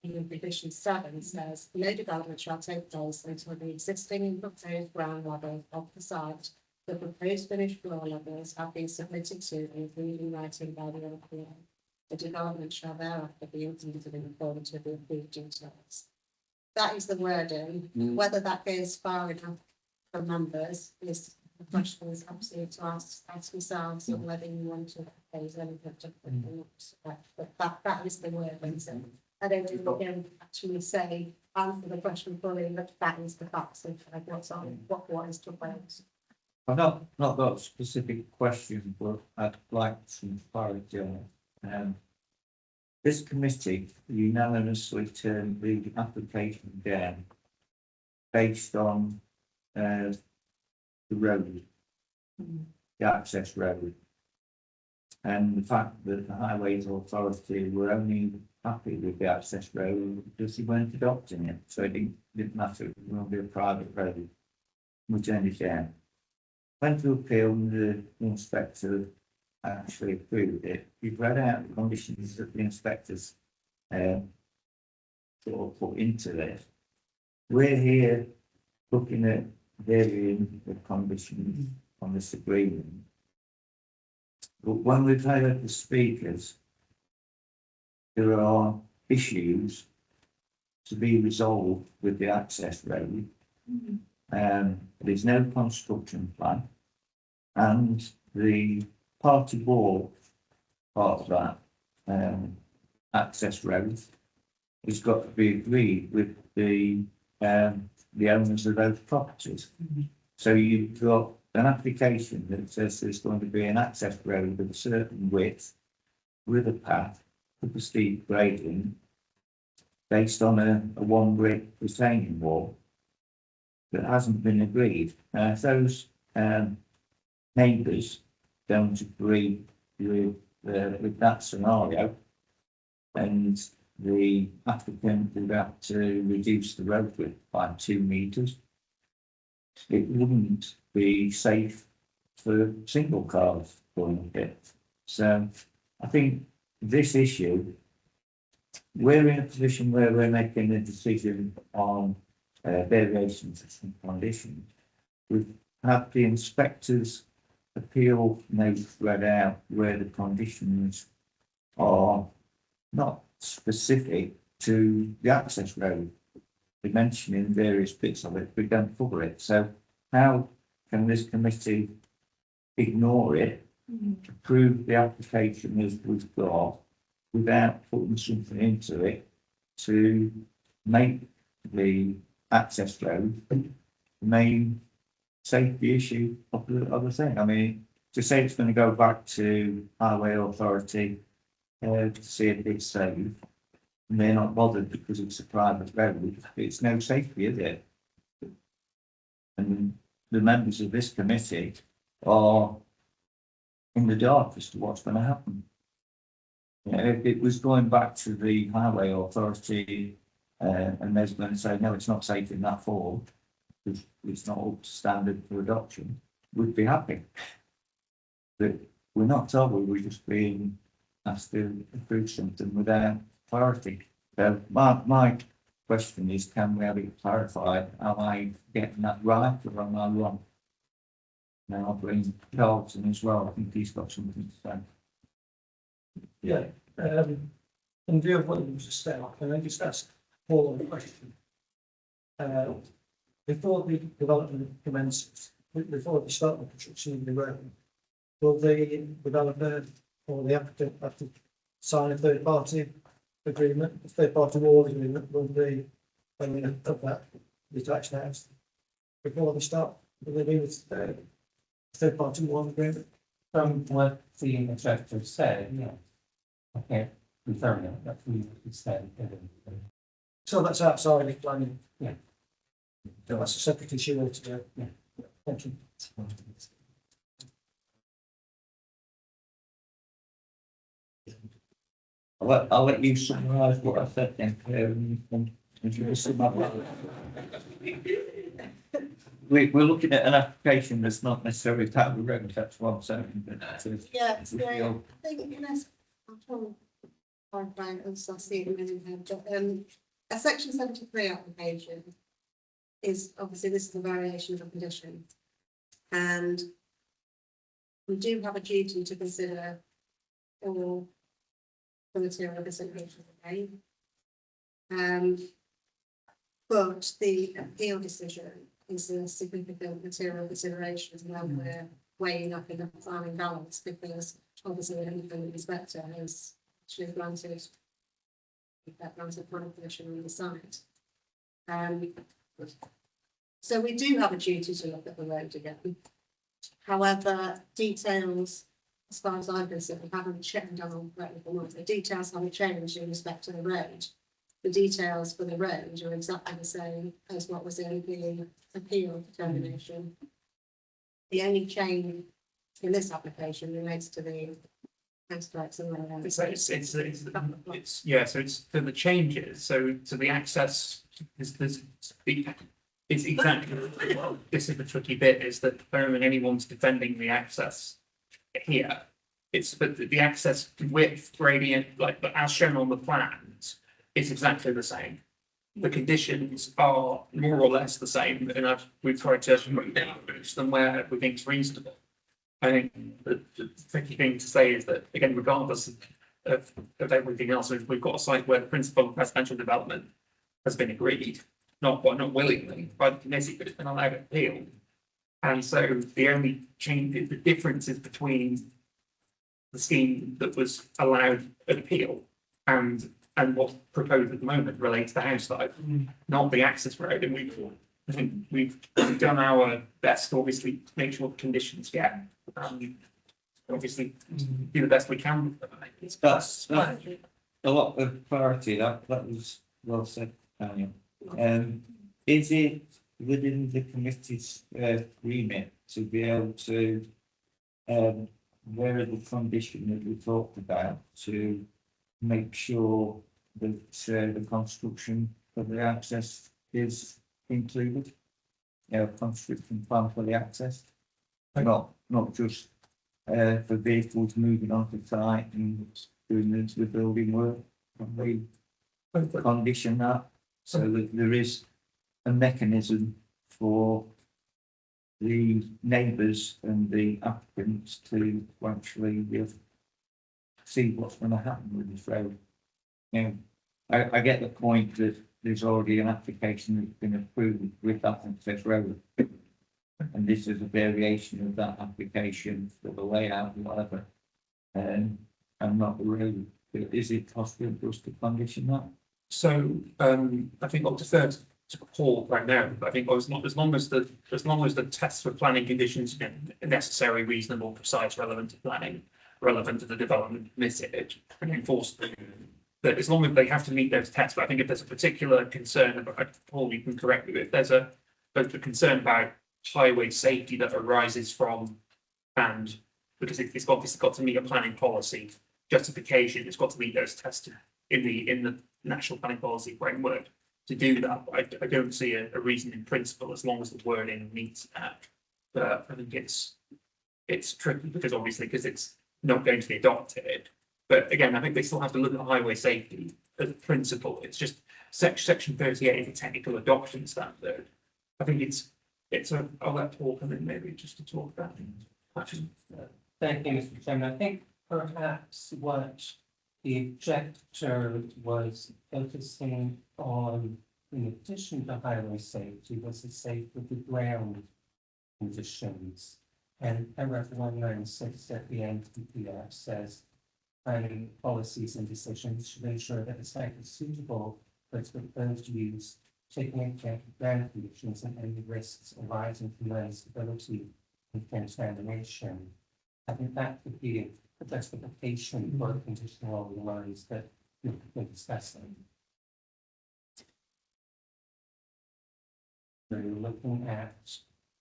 And condition 7 says, no development shall take place until the existing and proposed ground level of the site, the proposed finished floor levels have been submitted to and agreed in writing by the LPA. The development shall thereafter be implemented in accordance with the approved details. That is the wording. Whether that goes far enough for members is the question is absolutely to ask yourselves or whether you want to propose anything different. But that is the wording. So I don't think we can actually say answer the question fully, but that is the facts of what's on what is proposed. I've not got a specific question, but I'd like some clarity on it. This committee unanimously turned the application down based on the road, the access road, and the fact that the Highways Authority were only happy with the access road because they weren't adopting it, so it didn't matter, it will be a private road. We turned it down. Went to appeal and the inspector actually approved it. We've read out the conditions that the inspectors sort of put into this. We're here looking at varying the conditions on this agreement. But when we've heard the speakers, there are issues to be resolved with the access road. There's no construction plan, and the party board part of that access road has got to be agreed with the owners of those properties. So you've got an application that says there's going to be an access road of a certain width with a path with a steep grading based on a one brick retaining wall that hasn't been agreed. If those neighbours don't agree with that scenario, and the applicant would have to reduce the road width by 2 metres, it wouldn't be safe for single cars going it. So I think this issue, we're in a position where we're making a decision on variations of some conditions. We've had the inspectors appeal notes read out where the conditions are not specific to the access road. We're mentioning various bits of it, we don't cover it. So how can this committee ignore it, approve the application as we've got, without putting something into it to make the access road the main safety issue of the thing? I mean, to say it's going to go back to Highway Authority to see if it's safe, and they're not bothered because it's a private road, it's no safety, is it? And the members of this committee are in the dark as to what's going to happen. You know, if it was going back to the Highway Authority and they're going to say, no, it's not safe in that form, because it's not up to standard for adoption, we'd be happy. But we're not told, we're just being asked to approve something without clarity. So my question is, can we have it clarified? Am I getting that right or am I wrong? Now I'll bring Carlton as well. I think he's got something to say. Yeah, in view of what you just said, can I just ask Paul a question? before the development commences, before they start the construction of the road, will the developer or the applicant have to sign a third party agreement, a third party wall agreement with the, of that detached house? Before they start, will they do this third party wall agreement? From what the inspector said, yeah. Okay, confirm that, that's what he said. So that's outside of planning? Yeah. So that's a separate issue altogether? Yeah. Thank you. I'll let you summarise what I said then, Claire, and you can introduce them up. We're looking at an application that's not necessarily part of the road, that's what I'm saying, but Yeah, so we feel- I think in this, I'll try and clarify as I see it in my head, but, a section 73 application is, obviously, this is a variation of a condition. And we do have a duty to consider all the material considerations again. But the appeal decision is a significant material consideration when we're weighing up in the planning balance, because obviously an independent inspector has actually granted planning permission on the site. So we do have a duty to look at the road again. However, details, as far as I'm concerned, haven't changed. The details haven't changed in respect to the road. The details for the road are exactly the same as what was in the appeal determination. The only change in this application relates to the aspects of the road. Yeah, so it's for the changes, so the access is it's exactly, well, this is the tricky bit, is that when anyone's defending the access here, it's but the access width gradient, like but as shown on the plans, is exactly the same. The conditions are more or less the same, and we've tried to reduce them where we think it's reasonable. I think the tricky thing to say is that, again, regardless of everything else, we've got a site where the principle of residential development has been agreed, not willingly by the committee, but it's been allowed appealed. And so the only change, the difference is between the scheme that was allowed an appeal and what's proposed at the moment relates to house type, not the access road. And I think we've done our best to obviously make sure the conditions get, obviously do the best we can. That's a lot of clarity, that was well said, Daniel. Is it within the committee's remit to be able to where are the condition that we talked about to make sure that the construction for the access is included? Construction plan for the access, not just for vehicles moving onto site and doing the building work. Can we condition that so that there is a mechanism for the neighbours and the applicants to actually see what's going to happen with this road? I get the point that there's already an application that's been approved with that access road. And this is a variation of that application for the layout and whatever. And not the road. But is it possible for us to condition that? So I think I'll defer to Paul right now, but I think as long as the tests for planning conditions are necessary, reasonable, precise, relevant to planning, relevant to the development permitted, and enforced, that as long as they have to meet those tests. But I think if there's a particular concern about, Paul, you can correct me, if there's a concern about highway safety that arises from, and because it's obviously got to meet a planning policy justification, it's got to meet those tests in the national planning policy framework. To do that, I don't see a reason in principle as long as the wording meets that. But I think it's tricky because it's not going to be adopted. But again, I think they still have to look at highway safety as a principle. It's just section 38 is a technical adoption standard. I think I'll let Paul come in maybe just to talk about it. Thank you, Mr. Chairman. I think perhaps what the objector was focusing on in addition to highway safety, was the safety of the ground conditions. And paragraph 196 at the end of the PPF says, planning policies and decisions should ensure that the site is suitable for its proposed use, taking into account ground conditions and any risks arising from land stability and contamination. I think that could be a justification for a condition along the lines that we've been discussing. So you're looking at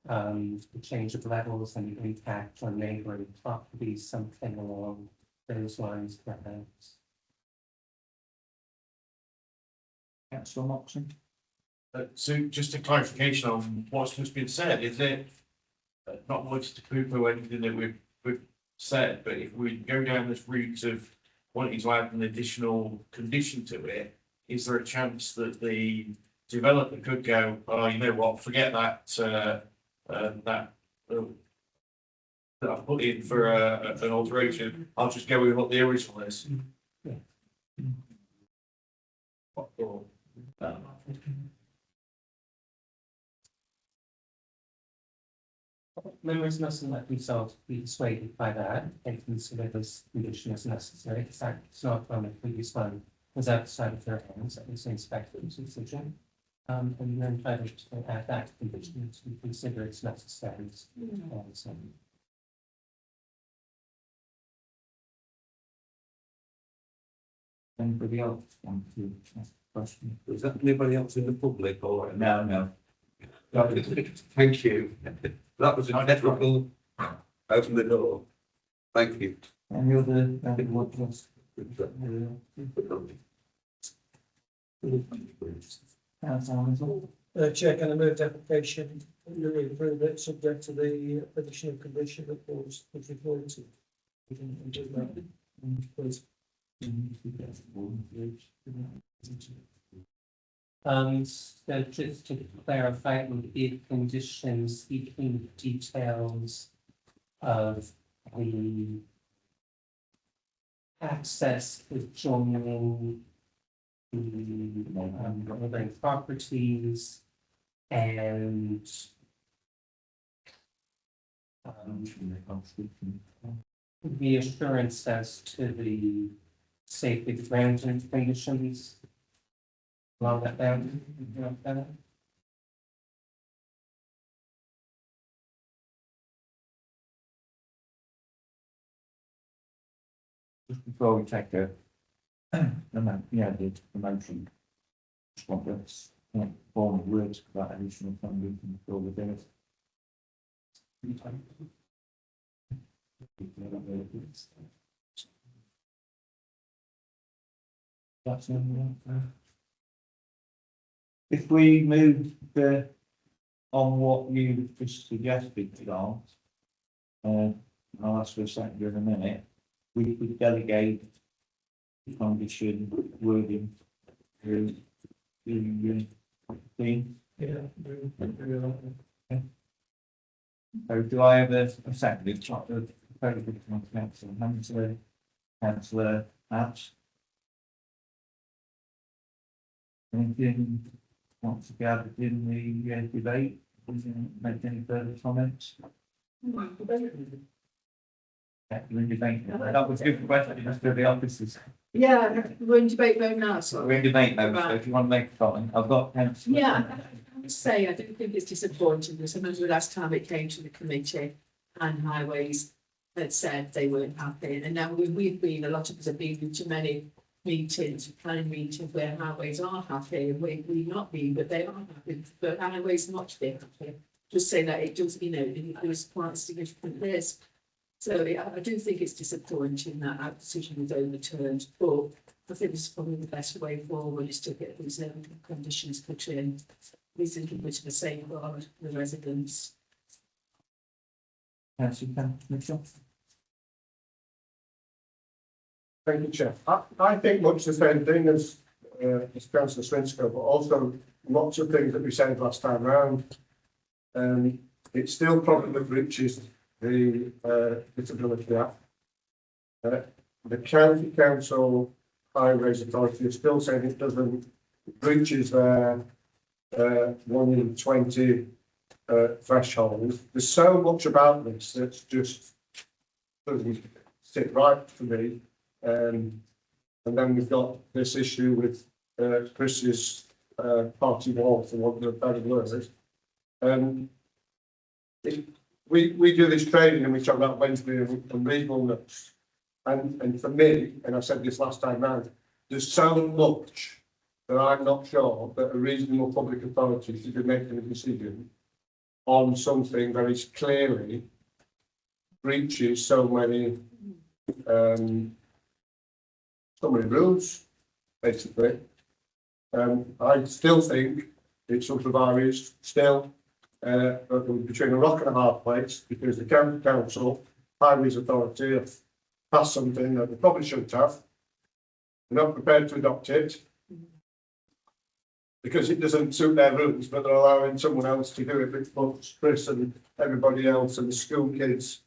the change of levels and the impact on neighboring properties, something along those lines perhaps. Councillor Moxon? So just a clarification on what's just been said, is it not wanting to poo-poo anything that we've said, but if we go down this route of wanting to add an additional condition to it, is there a chance that the developer could go, oh, you know what, forget that, that I've put in for an alteration, I'll just go with what the original is? Or- Members mustn't let themselves be persuaded by that and consider this condition as necessary. It's not from the previous one was outside of their hands, that was the inspector's decision. And you're entitled to add that condition to consider it's necessary. So, Anybody else want to ask a question? Is that anybody else in the public or? No. Thank you. That was a technical, open the door. Thank you. Any other, what was? Chair, can I move the application, you approve it, subject to the additional condition that was referred to? We can do that. Please. So just to clarify, it would be conditions seeking details of the access to joining the neighboring properties and the assurance as to the safety of ground conditions along that boundary. Just before we take the motion. Just want this, form of words for that additional funding from the floor within it. That's if we move on what you just suggested, John, I'll ask for a second in a minute, we could delegate the condition wording to the team. Yeah. So do I have a second? Councillor Abs. Anything wants to be added in the debate? Make any further comments? Yeah, you're in debate. That was a good question, just for the officers. Yeah, we're in debate mode now, so. We're in debate now, so if you want to make a comment, I've got councillor. Yeah, I would say, I don't think it's disappointing, because I remember the last time it came to the committee and highways had said they weren't happy, and now we've been, a lot of us have been to many meetings, planning meetings where highways are happy, and we've not been, but they are happy, but highways not to be happy. Just say that it does, there was quite a significant risk. So yeah, I do think it's disappointing that our decision was overturned, but I think this is probably the best way forward is to get these conditions put in. We think a bit of a safeguard for the residents. Councillor Mitchell. Thank you, Chair. I think much the same thing as Councillor Swinsko, but also lots of things that we said last time round. It still probably breaches the Disability Act. The County Council Highways Authority is still saying it doesn't, breaches their 1 in 20 threshold. There's so much about this that's just doesn't sit right for me. And then we've got this issue with Chris's party wall, for want of a better word. We do this training and we talk about Wednesday and reasonableness. And for me, and I said this last time round, there's so much that I'm not sure that a reasonable public authority should be making a decision on something very clearly breaches so many rules, basically. I still think it's some of our areas still between a rock and a hard place, because the county council, highways authority, have passed something that they probably shouldn't have. They're not prepared to adopt it because it doesn't suit their rules, but they're allowing someone else to do it, which puts Chris and everybody else and the school kids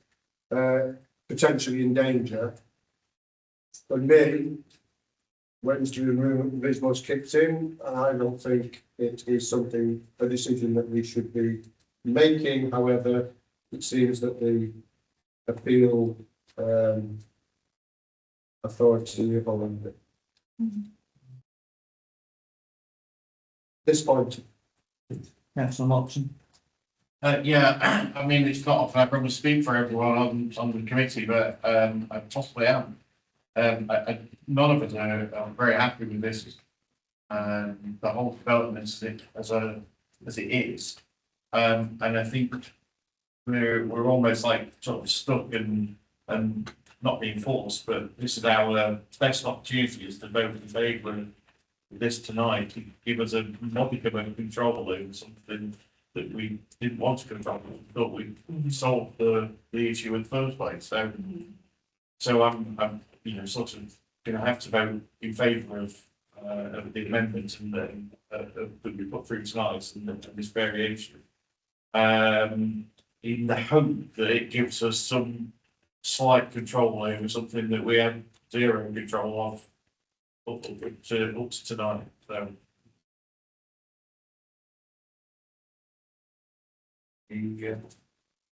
potentially in danger. For me, Wednesday and reasonableness kicks in, and I don't think it is a decision that we should be making. However, it seems that the appeal authority have allowed it. This point. Councillor Moxon. Yeah, I mean, it's not often I probably speak for everyone on the committee, but I possibly am. None of us are very happy with this. The whole development as it is. And I think we're almost like sort of stuck and not being forced, but this is our best opportunity is to vote in favour of this tonight to give us a modicum of control over something that we didn't want to control. We thought we solved the issue in the first place. So I'm sort of going to have to vote in favour of the amendment and that we put through tonight and this variation, in the hope that it gives us some slight control over something that we had zero control of up to tonight. So.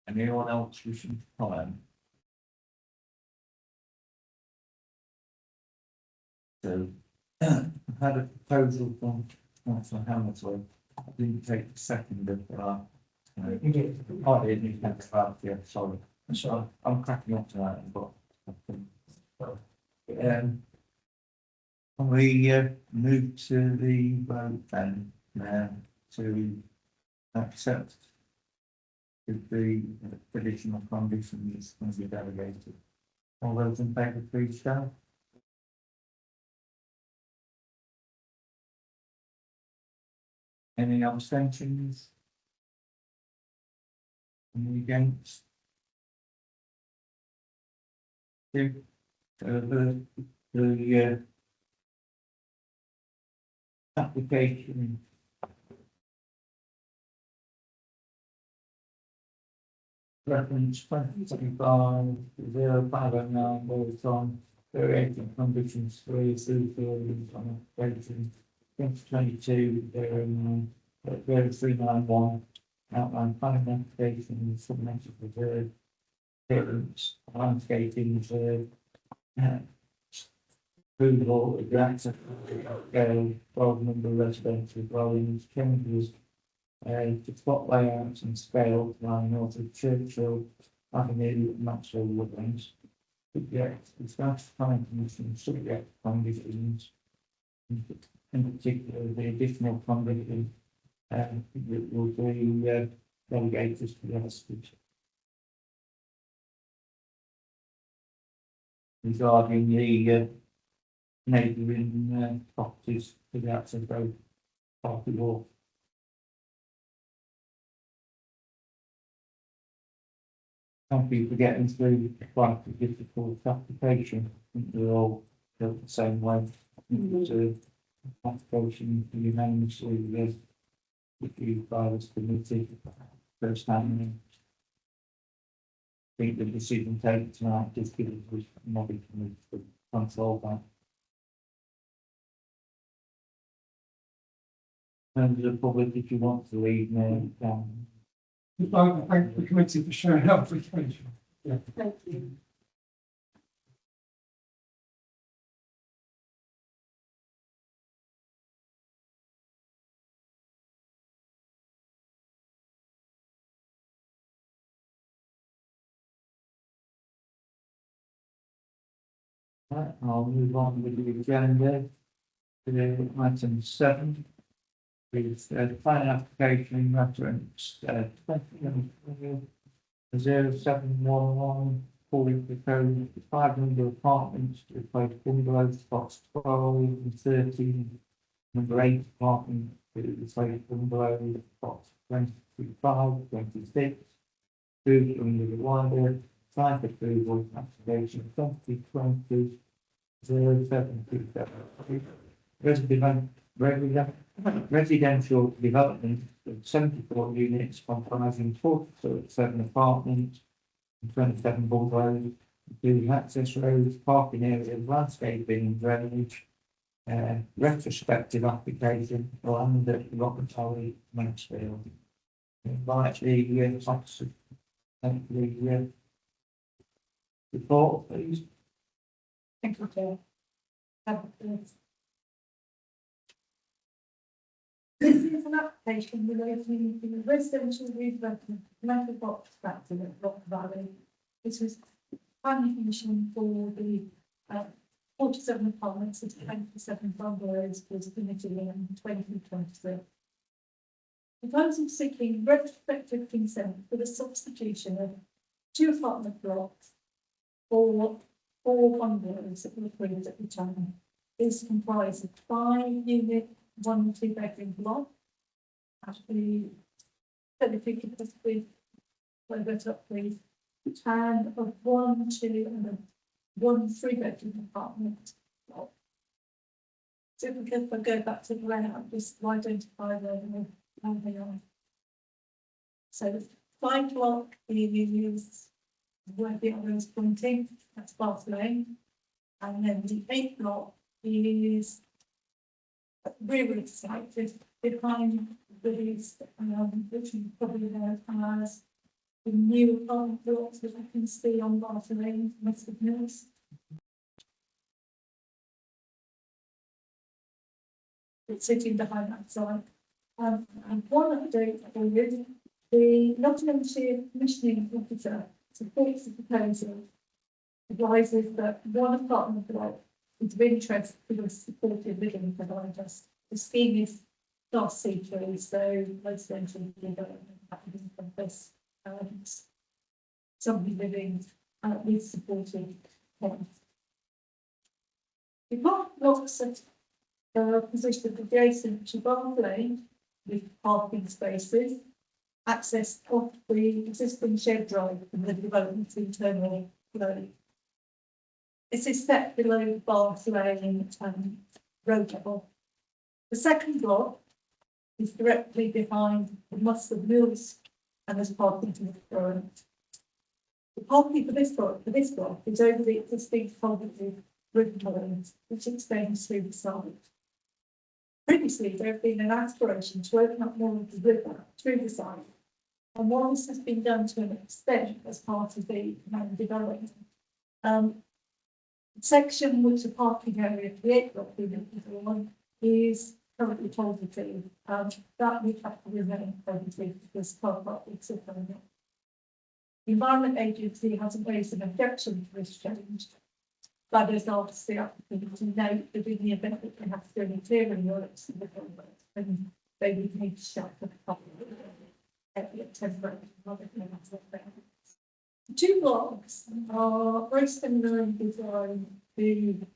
Anyone else wishing to comment? So, I had a proposal from Councillor Hamilton. I didn't take the second of that. I didn't take that, yeah, sorry. So I'm cracking up tonight, but we move to the vote then to accept the additional conditions can be delegated. All those in favour, please shout. Any abstentions? Any against? The application reference 2025-0509 votes on variation conditions 3 fields on application 2022-0391 outline planning application submitted reserve appearance landscaping reserve approval of grants of scale 12 number residential dwellings changes to plot layouts and scale line north of Churchill Avenue, Maxwell Woodlands. Subject to staff planning commission, subject conditions, in particular the additional condition that will be delegated to the hospital. Regarding the neighbouring properties to the outside road, party wall. Thank you for getting through quite a difficult application. I think we're all built the same way. The application unanimously reviewed by this committee first time. I think the decision taken tonight just gives us modicum to control that. members of the public, if you want to leave now, I'd like to thank the committee for showing up for information. Thank you. Right, I'll move on with the agenda. To item 7. With the plan application reference 0711 calling the code 500 apartments to replace bungalows, spots 12 and 13. Number 8 apartment to replace bungalows, spots 25, 26. Food under the wider site approval application 2020 residential development of 74 units comprising 47 apartments and 27 bungalows, including access roads, parking areas, landscaping and drainage. Retrospective application for land at Rocketally, Mansfield. Invite the officer, thank the report, please. Thank you, Chair. This is an application relating to the residential redevelopment metal box factory at Rock Valley. This was planning permission for the 47 apartments and 27 bungalows was permitted in 2023. Proposal seeking retrospective consent for the substitution of 2 apartment blocks for 4 bungalows that were approved at the time. This comprises 5-unit, 1 2-bedroom block. Actually, if you could just please blow that up, please. And of 1 2 and 1 3-bedroom apartment block. So if we go back to the layout, just identify where they are. So the 5 block is where the other is pointing, that's Bath Lane. And then the 8 block is rear site, just behind these, which you probably heard as the new apartment blocks that you can see on Bath Lane, West of Mills. It's sitting behind that site. And one update for you, the Nottinghamshire Commissioning Officer supports the proposal, advises that 1 apartment block is of interest for the supported living providers. The scheme is Class C3, so residential development happening from this, somebody living with supported homes. The apartment blocks are positioned adjacent to Bath Lane with parking spaces, access off the existing shed drive from the development's internal flow. This is set below Bath Lane road level. The second block is directly behind the Mustard Mills and there's parking to the front. The parking for this block is over the existing culverted river lines, which extends through the site. Previously, there have been an aspiration to open up more of the river through the site, and while this has been done to an extent as part of the development, section which the parking area for the 8 block unit is currently positive, that would have to remain positive because car park would sit on it. The Environment Agency hasn't raised an objection to this change. That is asked the applicant to note that in the event that they have to do any clearing works in the culvert, then they would need to shut the culvert temporarily. The 2 blocks are very similar in design to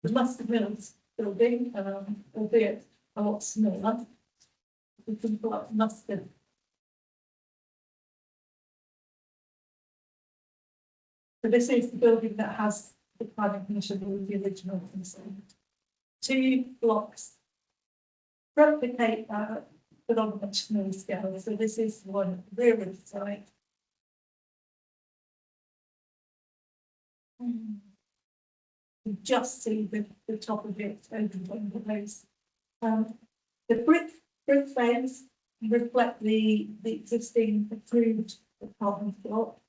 the Mustard Mills building, albeit a lot smaller. We can pull up Mustard. So this is the building that has the planning permission with the original consent. 2 blocks replicate that, but on a much smaller scale. So this is the one at the rear of the site. You just see the top of it over the windows. The brick brick fence reflect the existing approved apartment block.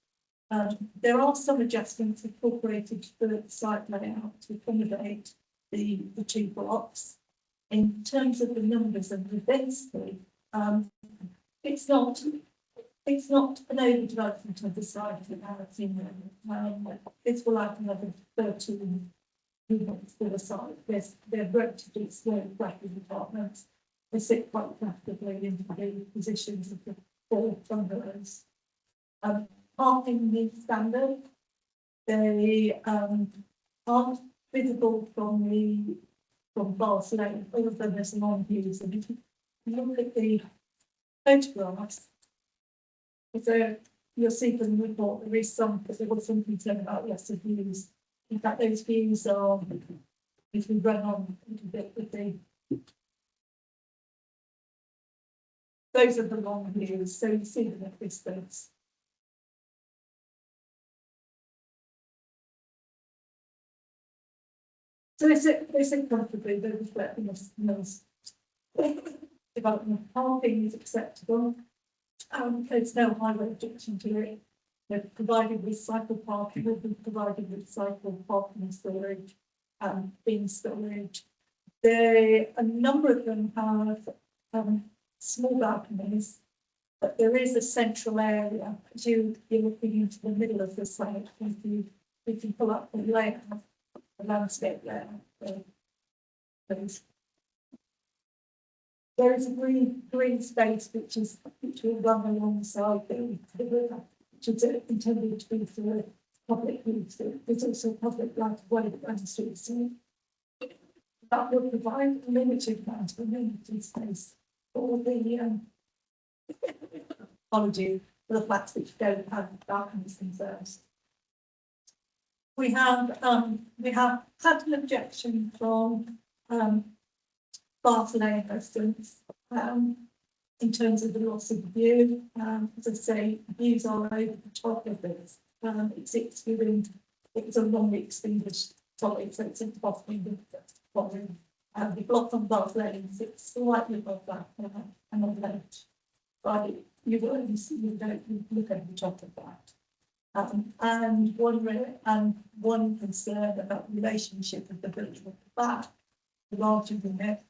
There are some adjustments incorporated to the site layout to accommodate the two blocks. In terms of the numbers and the density, it's not an overdevelopment of the site in our opinion. This will add another 13 units to the site. They're relatively small bracket apartments. They sit quite comfortably into the positions of the 4 bungalows. Parking is standard. They aren't visible from Bath Lane. All of them are long views. And if you look at the photographs, so you'll see from the report there was some concern about loss of views. In fact, those views are, if we run on a little bit with the, those are the long views, so you see them at distance. So they sit comfortably, they reflect the most development. Parking is acceptable. There's no highway objection to it. They're provided with cycle parking, will be provided with cycle parking and storage, bin storage. A number of them have small balconies, but there is a central area. As you're looking into the middle of the site, if you pull up the layout, the landscape layout, there is a green space which will run alongside the river, which is intended to be for public use. There's also public right of way that runs through the sea. That will provide a limited amount of amenity space for the apology for the flats which don't have balconies themselves. We have had an objection from Bath Lane residents in terms of the loss of view. As I say, views are over the top of this. It's a long extinguished solid, so it's at the bottom of the volume. The block on Bath Lane sits slightly above that and on the left. But you don't look at the top of that. And one concern about the relationship of the building at the back, the larger unit,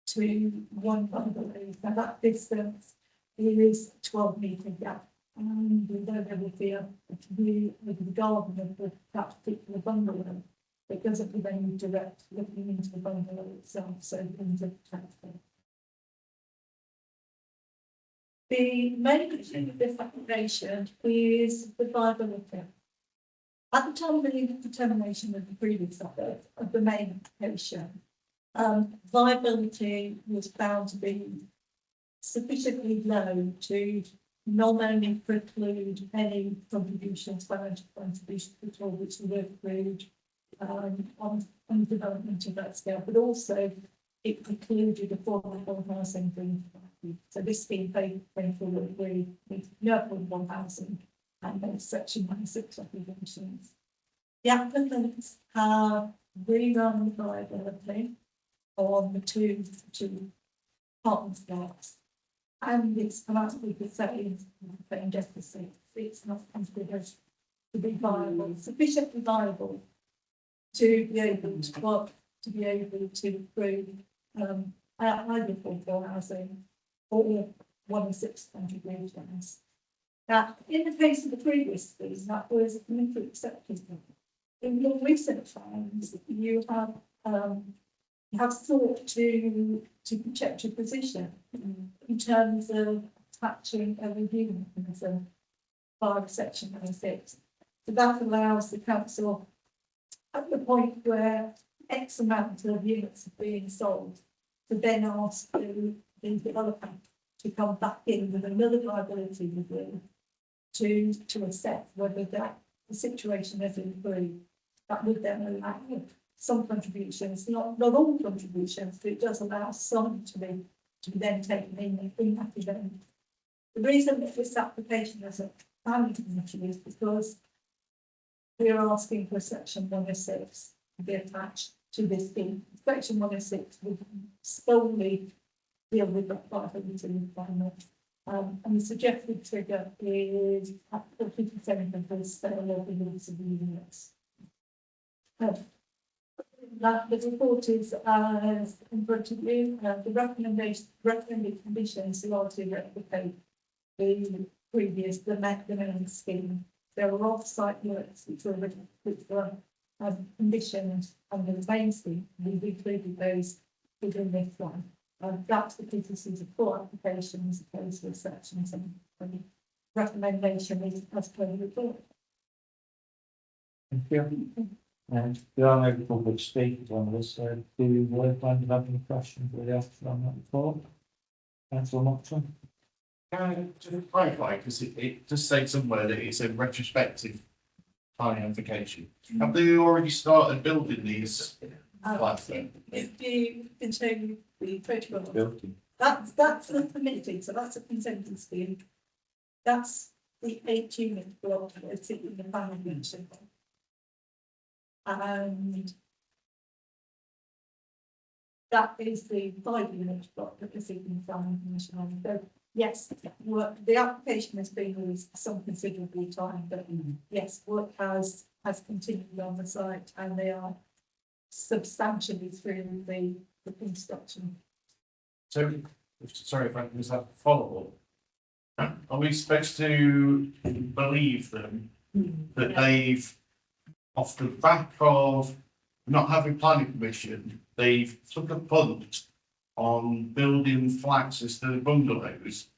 to one bungalow. Now that distance is 12-metre gap. And although there will be a view over the garden of that particular bungalow, it doesn't give any direct looking into the bungalow itself, so things are protected. The main issue of this application is the viability. At the time of the determination of the previous of the main application, viability was found to be sufficiently low to not only preclude any contributions, financial contributions at all, which would accrued on the development of that scale, but also it precluded affordable housing being provided. So this scheme paid forward with no affordable housing and no section 96 obligations. The applicants have rerun the viability on the two apartment blocks, and it's come out with the same deficit. It's not considered to be viable, sufficiently viable to be able to improve either affordable housing or 1 in 6 contributions. Now, in the case of the previous scheme, that was acceptable. In more recent times, you have sought to protect your position in terms of attaching a review mechanism via section 96. So that allows the council, at the point where X amount of units are being sold, to then ask the developer to come back in with another viability review to assess whether the situation has improved. That would then allow some contributions, not all contributions, but it does allow some to be then taken in that event. The reason that this application is a planning committee is because we are asking for section 106 to be attached to this scheme. Section 106 would solely deal with that part of the environment. And the suggested figure is up to 50% of the sale of the use of the units. That the report is in front of you. The recommended conditions largely replicate the previous, the main scheme. There are off-site works which were conditioned under the main scheme. We've included those within this one. That's because this is a full application as opposed to a section. And recommendation is as per the report. Thank you. And there are no public speakers on this, so do you have any questions for the officer on that report? Councillor Moxon? Can I just clarify, because it does say somewhere that it's a retrospective planning application. Have they already started building these flats then? If you can show me the photograph, Building. that's the permitted, so that's a consensus scheme. That's the 8-unit block that's in the planning commission. And that is the 5-unit block that is in the planning commission. So yes, the application has been released for some considerable time, but yes, work has continued on the site and they are substantially through the construction. So, sorry if I can just have a follow-up. Are we supposed to believe them that they've, off the back of not having planning permission, they've took a punt on building flats instead of bungalows,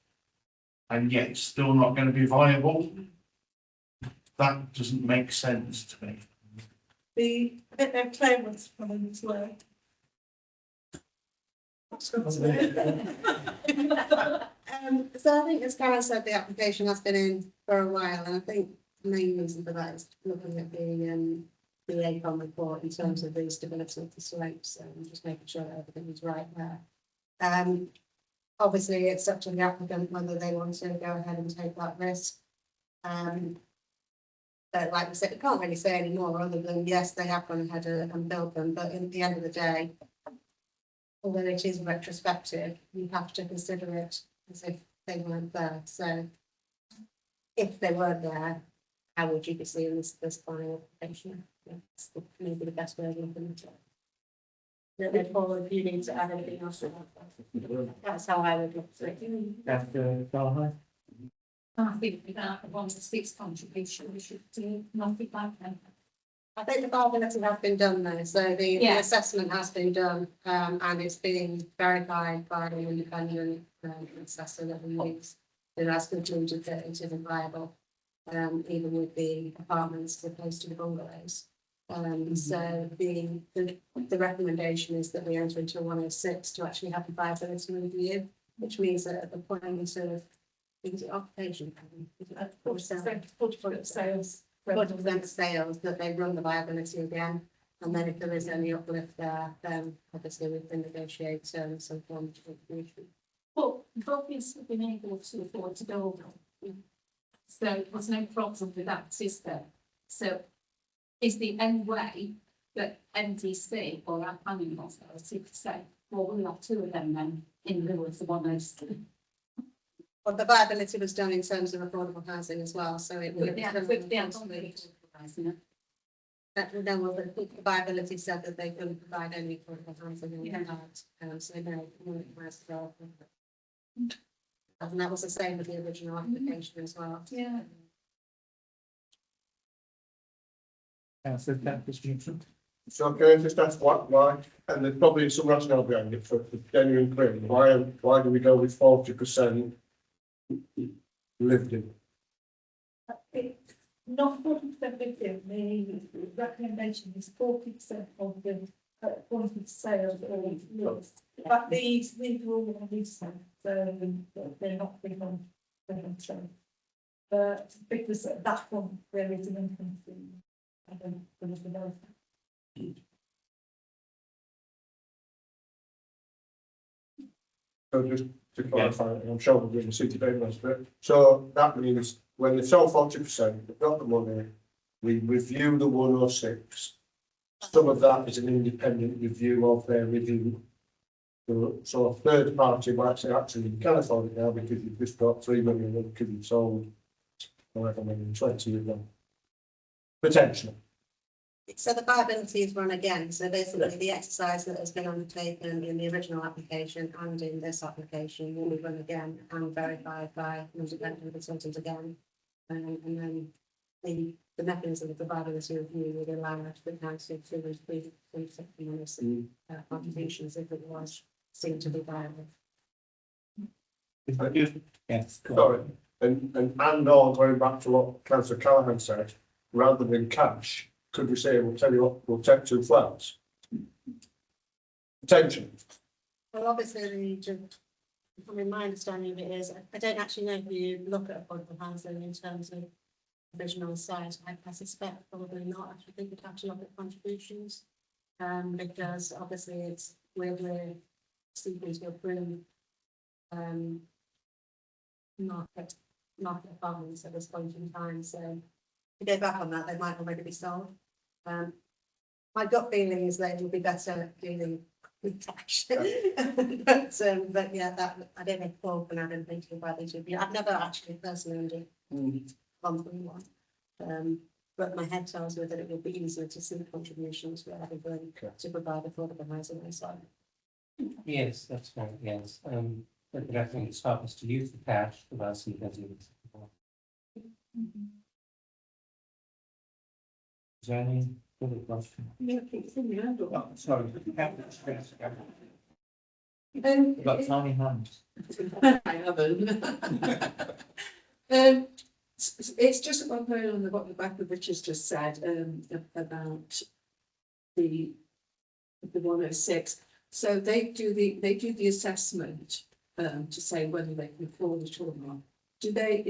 and yet still not going to be viable? That doesn't make sense to me. I think their claim was from them as well. So I think, as Karen said, the application has been in for a while, and I think the main reason for that is looking at the ACON report in terms of the stability of the slopes and just making sure that everything is right there. Obviously, it's up to the applicant whether they want to go ahead and take that risk. But like we said, we can't really say any more other than yes, they have gone ahead and built them, but at the end of the day, although it is retrospective, you have to consider it as if they weren't there. So if they weren't there, how would you be seeing this final application? That's maybe the best way of looking at it. Therefore, if you need to add anything else, that's how I would look at it. Councillor Fahey? I think without the 1/6 contribution, we should do nothing like that. I think the viability has been done though, so the assessment has been done, and it's been verified by an independent assessor that we use, who has concluded that it isn't viable, even with the apartments as opposed to the bungalows. So the recommendation is that we enter into a 106 to actually have a viability review, which means that at the point of occupation, 40% sales. 40% sales, that they run the viability again, and then if there is any uplift there, then obviously we can negotiate some form of contribution. But we've obviously been able to afford to build them. So there's no problem with that, is there? So is the end way that MDC or our planning authority could say, well, we'll have 2 of them then in lieu of the 106? Well, the viability was done in terms of affordable housing as well, so it would. Then the viability said that they couldn't provide any affordable housing in that, so no, and that was the same with the original application as well. Yeah. Councillor Tempest-Newton? So can I just ask why, and there's probably some rationale behind it for genuine clearing, why do we go with 40% lived in? It's not 40% lived in, the recommendation is 40% of the quantity sales or lease. But these are all on lease, so they're not big on sales. But because at that point there is an income stream, I don't believe the most. So just to clarify, and I'm sure we're doing the city payments, but so that means when they sell 40%, they've got the money, we review the 106. Some of that is an independent review of their review. So a third party might say, actually, you can afford it now because you've just got 3 million and because you've sold however many, 20 of them. Potentially. So the viability is run again, so basically the exercise that has been undertaken in the original application and in this application will be run again and verified by an independent consultant again. And then the mechanism of the viability review would allow the council to receive contributions if it was seen to be viable. Yes. Sorry, and or going back to what Councillor Callaghan said, rather than cash, could we say, we'll tell you what, we'll take 2 flats? Potentially. Well, obviously, I mean, my understanding of it is, I don't actually know who you look at affordable housing in terms of provisional site. I suspect probably not. I think we'd have to look at contributions, because obviously we're seeking to approve market funds at this point in time. So to go back on that, they might already be sold. My gut feeling is that it would be better dealing with cash. but yeah, that I don't know if Paul can add anything to about these. I've never actually personally gone through one. But my head tells me that it would be easier to see contributions rather than to provide affordable housing on site. Yes, that's right, yes. But I think it's helped us to use the cash without seeing that it's. Is there any further question? Oh, sorry. You've got tiny hands. I haven't. It's just what I've heard on the back of Richard's just said about the 106. So they do the assessment to say whether they can afford it or not. Do we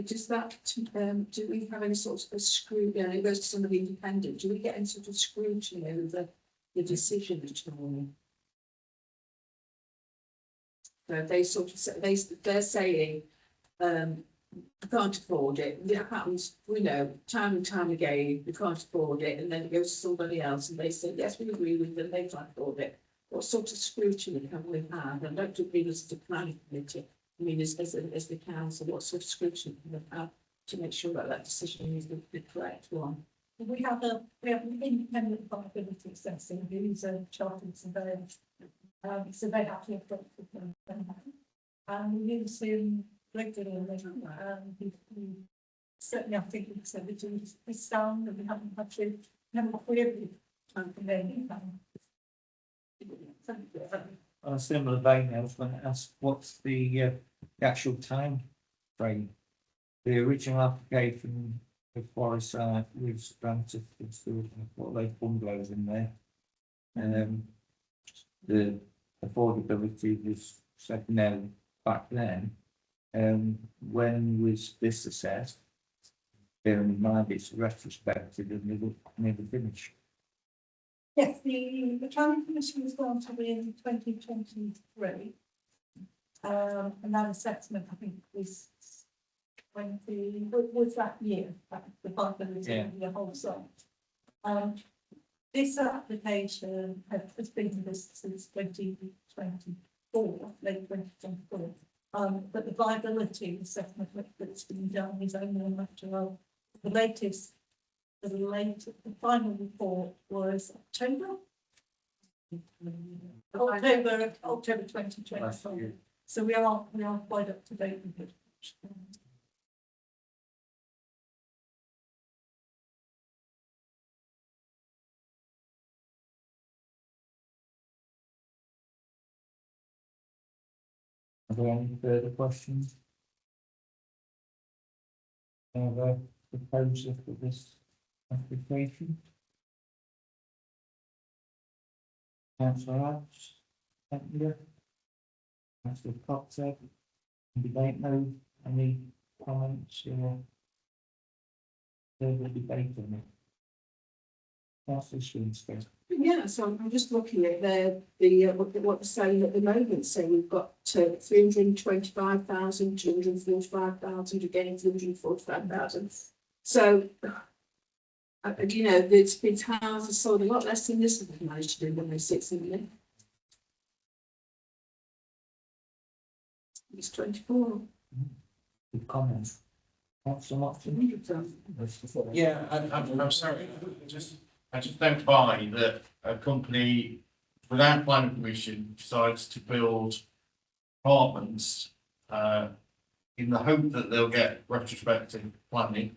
have any sort of scrutiny? And it goes to somebody independent. Do we get any sort of scrutiny over the decision at all? So they sort of say, they're saying, I can't afford it. It happens, we know, time and time again, we can't afford it, and then it goes to somebody else and they say, yes, we agree with them, they can't afford it. What sort of scrutiny can we have? And don't agree as the planning committee. I mean, as the council, what sort of scrutiny can we have to make sure that decision is the correct one? We have an independent viability assessing who's a chartered surveyor. So they have to approach them. And we use him regularly. Certainly, I think we said that it's sound and we haven't queried from them. On a similar vein, I was going to ask, what's the actual time frame? The original application for Forest Side was granted for those bungalows in there. The affordability was set now back then. When was this assessed? Bearing in mind it's retrospective and never finished. Yes, the planning commission was granted in 2023. And that assessment, I think, was that year, the viability of the whole site. This application has been this since 2024, late 2024. But the viability assessment that's been done is only a matter of the latest. The final report was October 2024. So we are quite up to date with it. Are there any further questions? Have a proposal for this application? Councillor Abs, thank you. Councillor Coxon, debate no, any comments or further debate on it? Councillor Swinston. Yeah, so I'm just looking at what they're saying at the moment. So we've got 325,000, 245,000, again 245,000. So, you know, it's houses sold a lot less than this have managed to do when they 6 million. It's 24. Good comment. What's some option? Yeah, I'm sorry, I just don't buy that a company without planning permission decides to build apartments, in the hope that they'll get retrospective planning,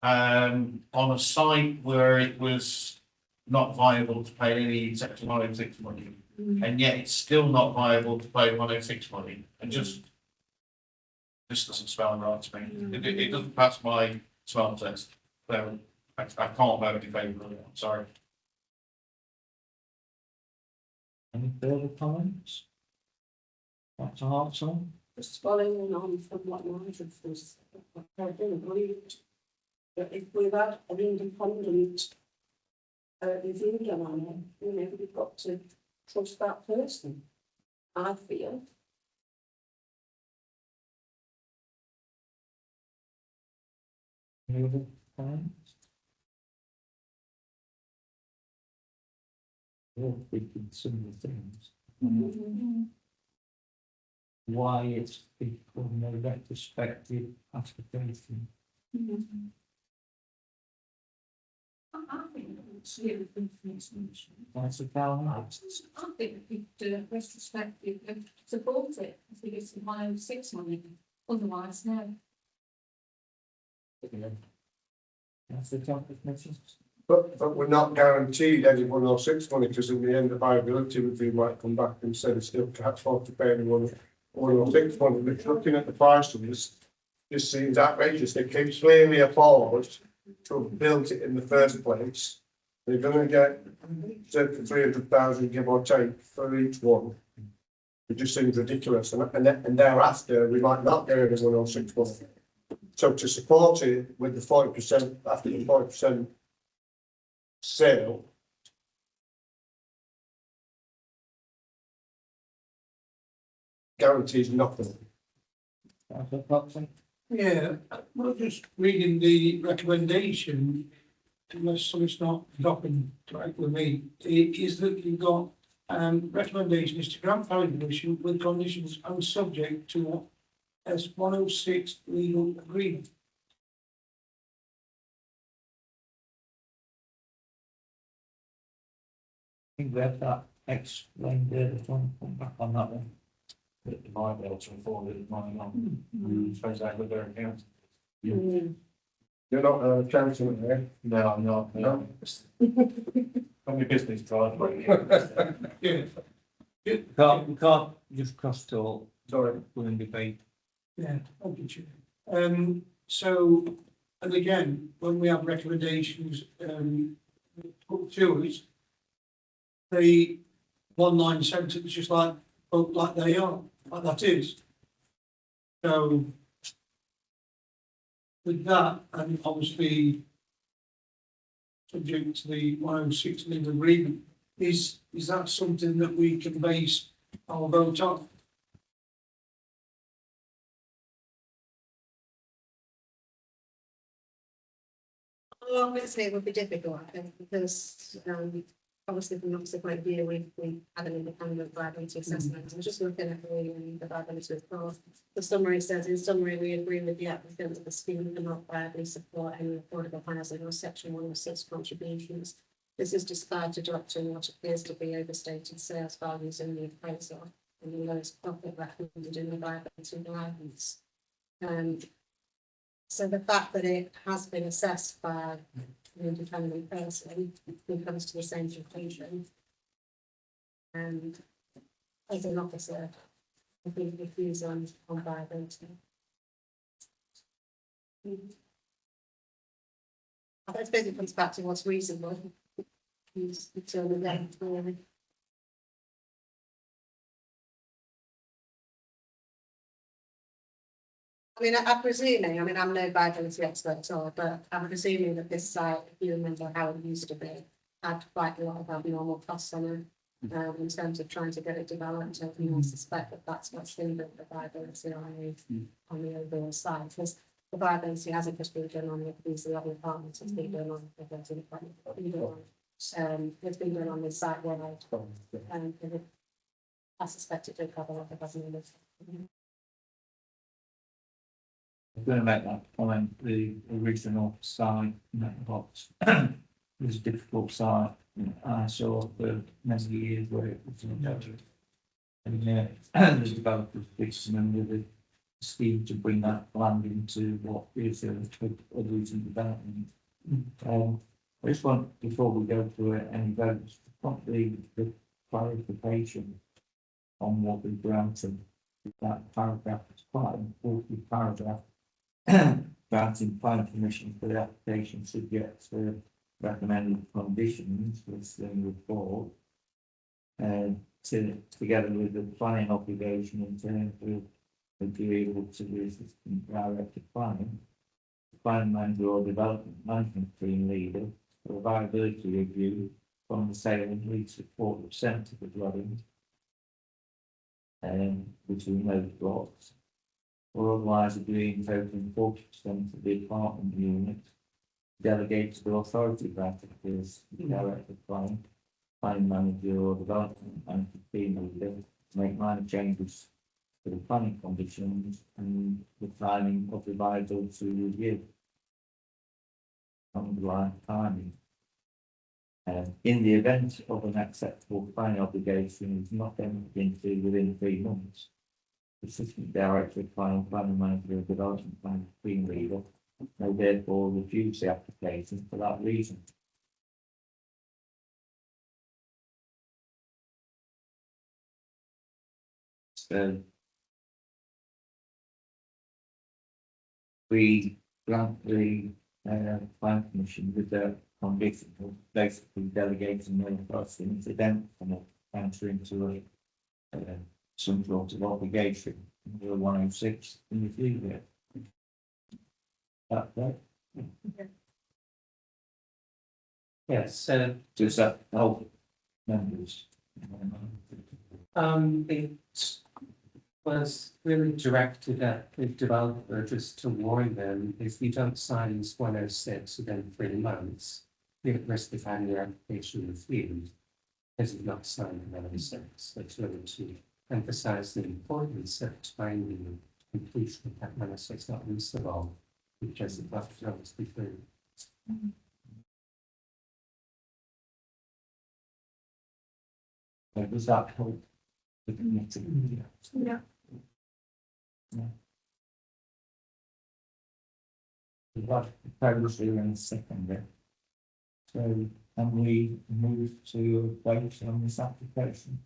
on a site where it was not viable to pay any section 106 money, and yet it's still not viable to pay 106 money, and just this doesn't smell right to me. It doesn't pass my smell test. So I can't vote in favour of it. I'm sorry. Any further comments? What's a hard song? Just following on from what Nigel was, I don't believe that if we've had an independent review done on it, you know, we've got to trust that person, I feel. Any other comments? We're thinking similar things. Why it's become a retrospective application. I think it's really good for information. That's a Calvin. I think we could retrospective and support it, I think it's 106 money, otherwise no. That's the top of message. But we're not guaranteed any 106 money, because in the end, the viability review might come back and say they still can't afford to pay any 106 money. But looking at the price of this seems outrageous. They can clearly afford to have built it in the first place. They're going to get circa 300,000, give or take, for each one. It just seems ridiculous. And thereafter, we might not get any 106 money. So to support it with the 40%, after the 40% sale, guarantees nothing. That's a proxy. Yeah, well, just reading the recommendation, unless something's not dropping right with me, it is that you've got, recommendation is to grant planning permission with conditions and subject to S106 legal agreement. I think we have that explained there, the one, come back on that one. But the might be able to afford it, might not. Suppose that with their account. You're not an accountant there. No, I'm not, no. I'm a business card. Yeah. We can't just cross talk, Sorry. within debate. Yeah, okay, Chair. So, and again, when we have recommendations, put to us, the one-line sentence, just like they are, like that is. So, with that, and obviously subject to the 106 legal agreement, is that something that we can base our vote on? Well, obviously it would be difficult, I think, because obviously from Officer point of view, we had an independent viability assessment. I was just looking at the viability report. The summary says, in summary, we agree with the applicant that the scheme cannot viably support any affordable housing or section 106 contributions. This is despite adopting what appears to be overstated sales values in the appraisal and the lowest profit recommended in the viability guidance. So the fact that it has been assessed by an independent person, it comes to the same conclusion. And as an officer, I think the views on viability. I suppose it comes back to what's reasonable. Until the end, really. I mean, I'm presuming, I mean, I'm no viability expert at all, but I'm presuming that this site, if you remember how it used to be, had quite a lot of abnormal costs on it, in terms of trying to get it developed. And I suspect that that's what's hindered the viability on the overall site. Because the viability hasn't just been done on these 11 apartments, it's been done on the 13 apartments. It's been done on this site wide. I suspect it did have a lot of abnormal. I'm going to make that comment, the original site, that box, was a difficult site. I saw for many years where it was. And the developers fixing them with a scheme to bring that land into what is a recent development. I just want, before we go through any votes, want the clarification on what we granted. That paragraph is quite an important paragraph. Granting planning permission for the application subject to recommended conditions was the report. Together with the planning obligation in terms of agreeable to the assistant director planning, planning manager or development management team leader for a viability review from the sale and lease of 40% of the dwelling between those blocks, or otherwise agreeing totaling 40% of the apartment unit, delegate to the authority granted as director planning manager or development management team leader to make minor changes to the planning conditions and the timing of the viability review. Underlying timing. In the event of an acceptable planning obligation is not entered into within 3 months, the assistant director of planning manager or development planning team leader may therefore refuse the application for that reason. So we grant the plan commission with the condition of basically delegating the authority incident and enter into some sort of obligation under 106 in the future. That's right. Yes, so Does that help members? it was really directed at the developer just to warn them, if you don't sign this 106 within 3 months, you're at risk of having your application refused because you've not signed the 106. It's really to emphasize the importance of timing completion of that 106, not least of all, because it left us before. Does that help the committee? Yeah. We've got proposed here in a second. So, and we move to vote on this application.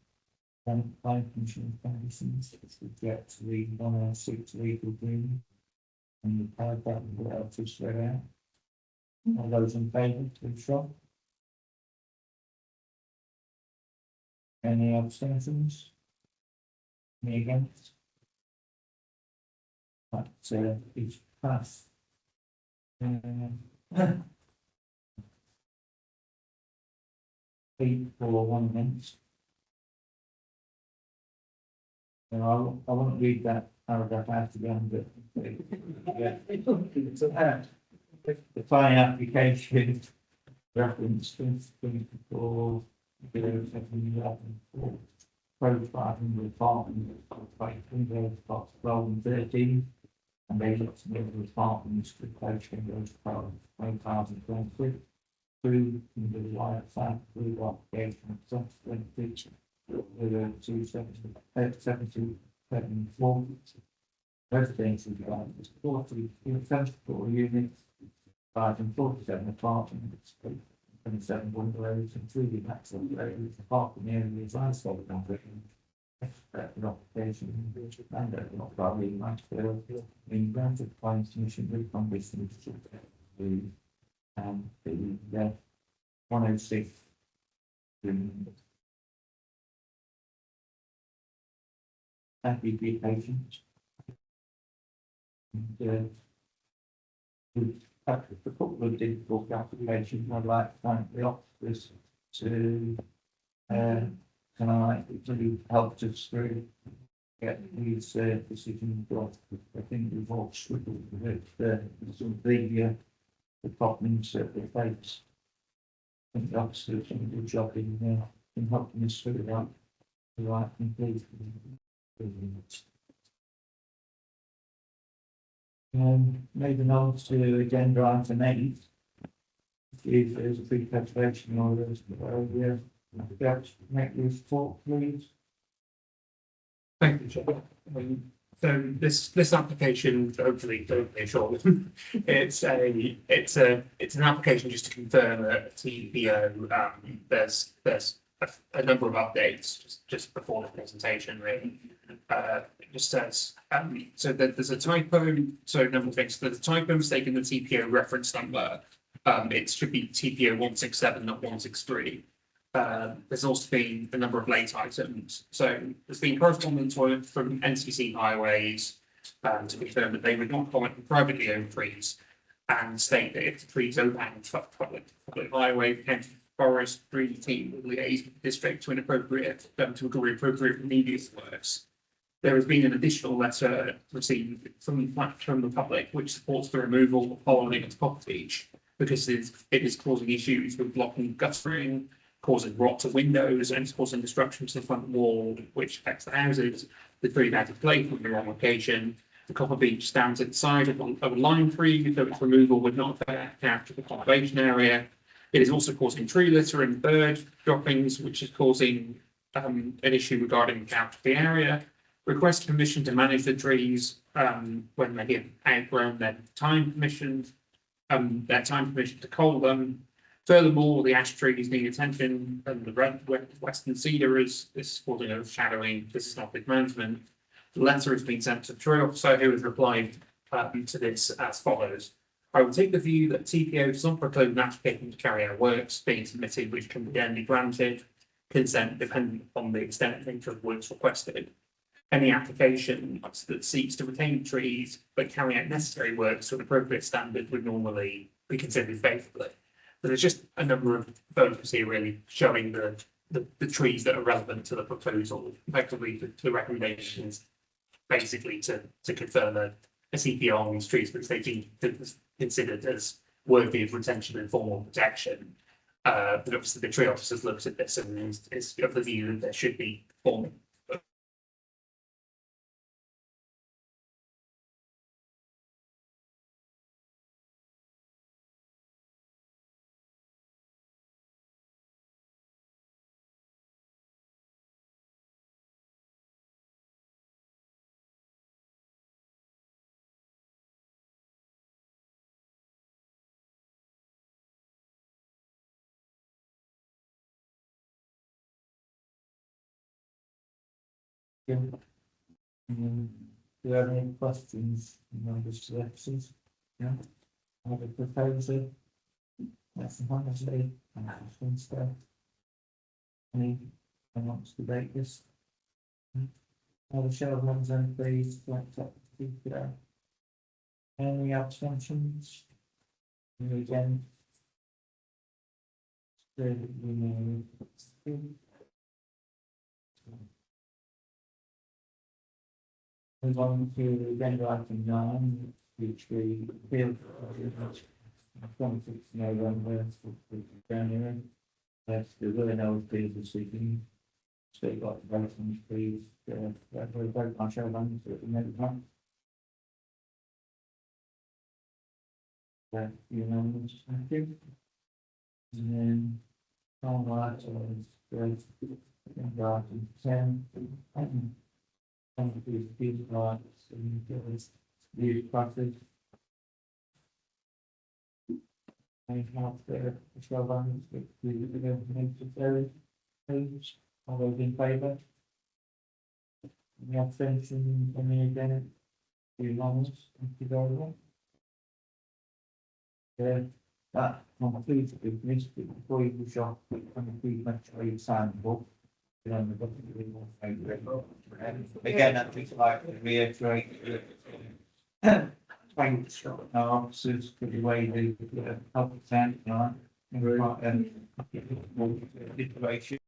And planning commission conditions subject to the 106 legal agreement. And the paragraph what else is read out. All those in favour, please show. Any abstentions? Any against? Right, so it's passed. 8 for 1 against. I won't read that paragraph out again, but yeah. The fine application reference 2024 profiling the apartment by windows box 12 and 13, and they looked at the apartments with close windows 12,023 through the white side through application subsequent with a 274 residential developments 74 units 547 apartments 27 bungalows including access roads parking areas landscape boundary expected occupation and not probably Mansfield in granted planning commission with conditions to the 106 thank you for your patience. And, we've had a couple of difficult applications. I'd like to thank the officers to tonight to help us through get these decisions done. I think we've all struggled with some of the problems that we face. I think the officers did a good job in helping us through that. The right conclusion. Moving on to agenda item 8. If there's a pre-preparation orders, make this talk, please. Thank you, Chair. So this application, hopefully short, it's an application just to confirm that TPO, there's a number of updates just before the presentation, really. It just says, so that there's a typo, so a number of things. There's a typo mistake in the TPO reference number. It should be TPO 167, not 163. There's also been a number of late items. So there's been correspondence from NCC Highways to confirm that they would not comment on privately owned trees and state that if the trees overhang public highway, the county forest tree team will liaise with the district to agree appropriate remedial works. There has been an additional letter received from the public which supports the removal of pollen at Copper Beach because it is causing issues with blocking guttering, causing rot to windows, and it's causing destruction to the front wall, which affects the houses. The tree is out of place from the wrong location. The Copper Beach stands at the side of a lime tree, so its removal would not affect the conservation area. It is also causing tree litter and bird droppings, which is causing an issue regarding the count of the area. Request permission to manage the trees when they have outgrown their time permission to cull them. Furthermore, the ash trees need attention, and the western cedar is causing overshadowing. This is not good management. The letter has been sent to the tree officer, who has replied to this as follows. I will take the view that TPO does not preclude an application to carry out works being submitted which can then be granted consent dependent upon the extent and nature of works requested. Any application that seeks to retain trees but carry out necessary works to an appropriate standard would normally be considered favourably. So there's just a number of photos here really showing the trees that are relevant to the proposal. Effectively, the recommendation is basically to confirm a CPR on these trees, which they've been considered as worthy of retention and formal protection. But obviously the tree officers looked at this and is of the view that there should be formal. Do you have any questions, members to the Yeah. Have a proposal? That's the honestly, and stuff. Any, wants to debate this? Have a show of hands on please, any abstentions? Again. Move on to agenda item 9, which we feel 26th November, January. That's the willing old please this evening. So you got the vote on please, vote on show hands at the minute. Unanimous, thank you. And then, all right, so it's item 10. These rights and these classes. And have the show hands with the necessary things. All those in favour? Any abstention, any against? Unanimous, thank you very much. That concludes the business, but before you push off, please make sure you sign the book. Again, I'd just like to reiterate thanks our officers for the way they help us out tonight. Situation.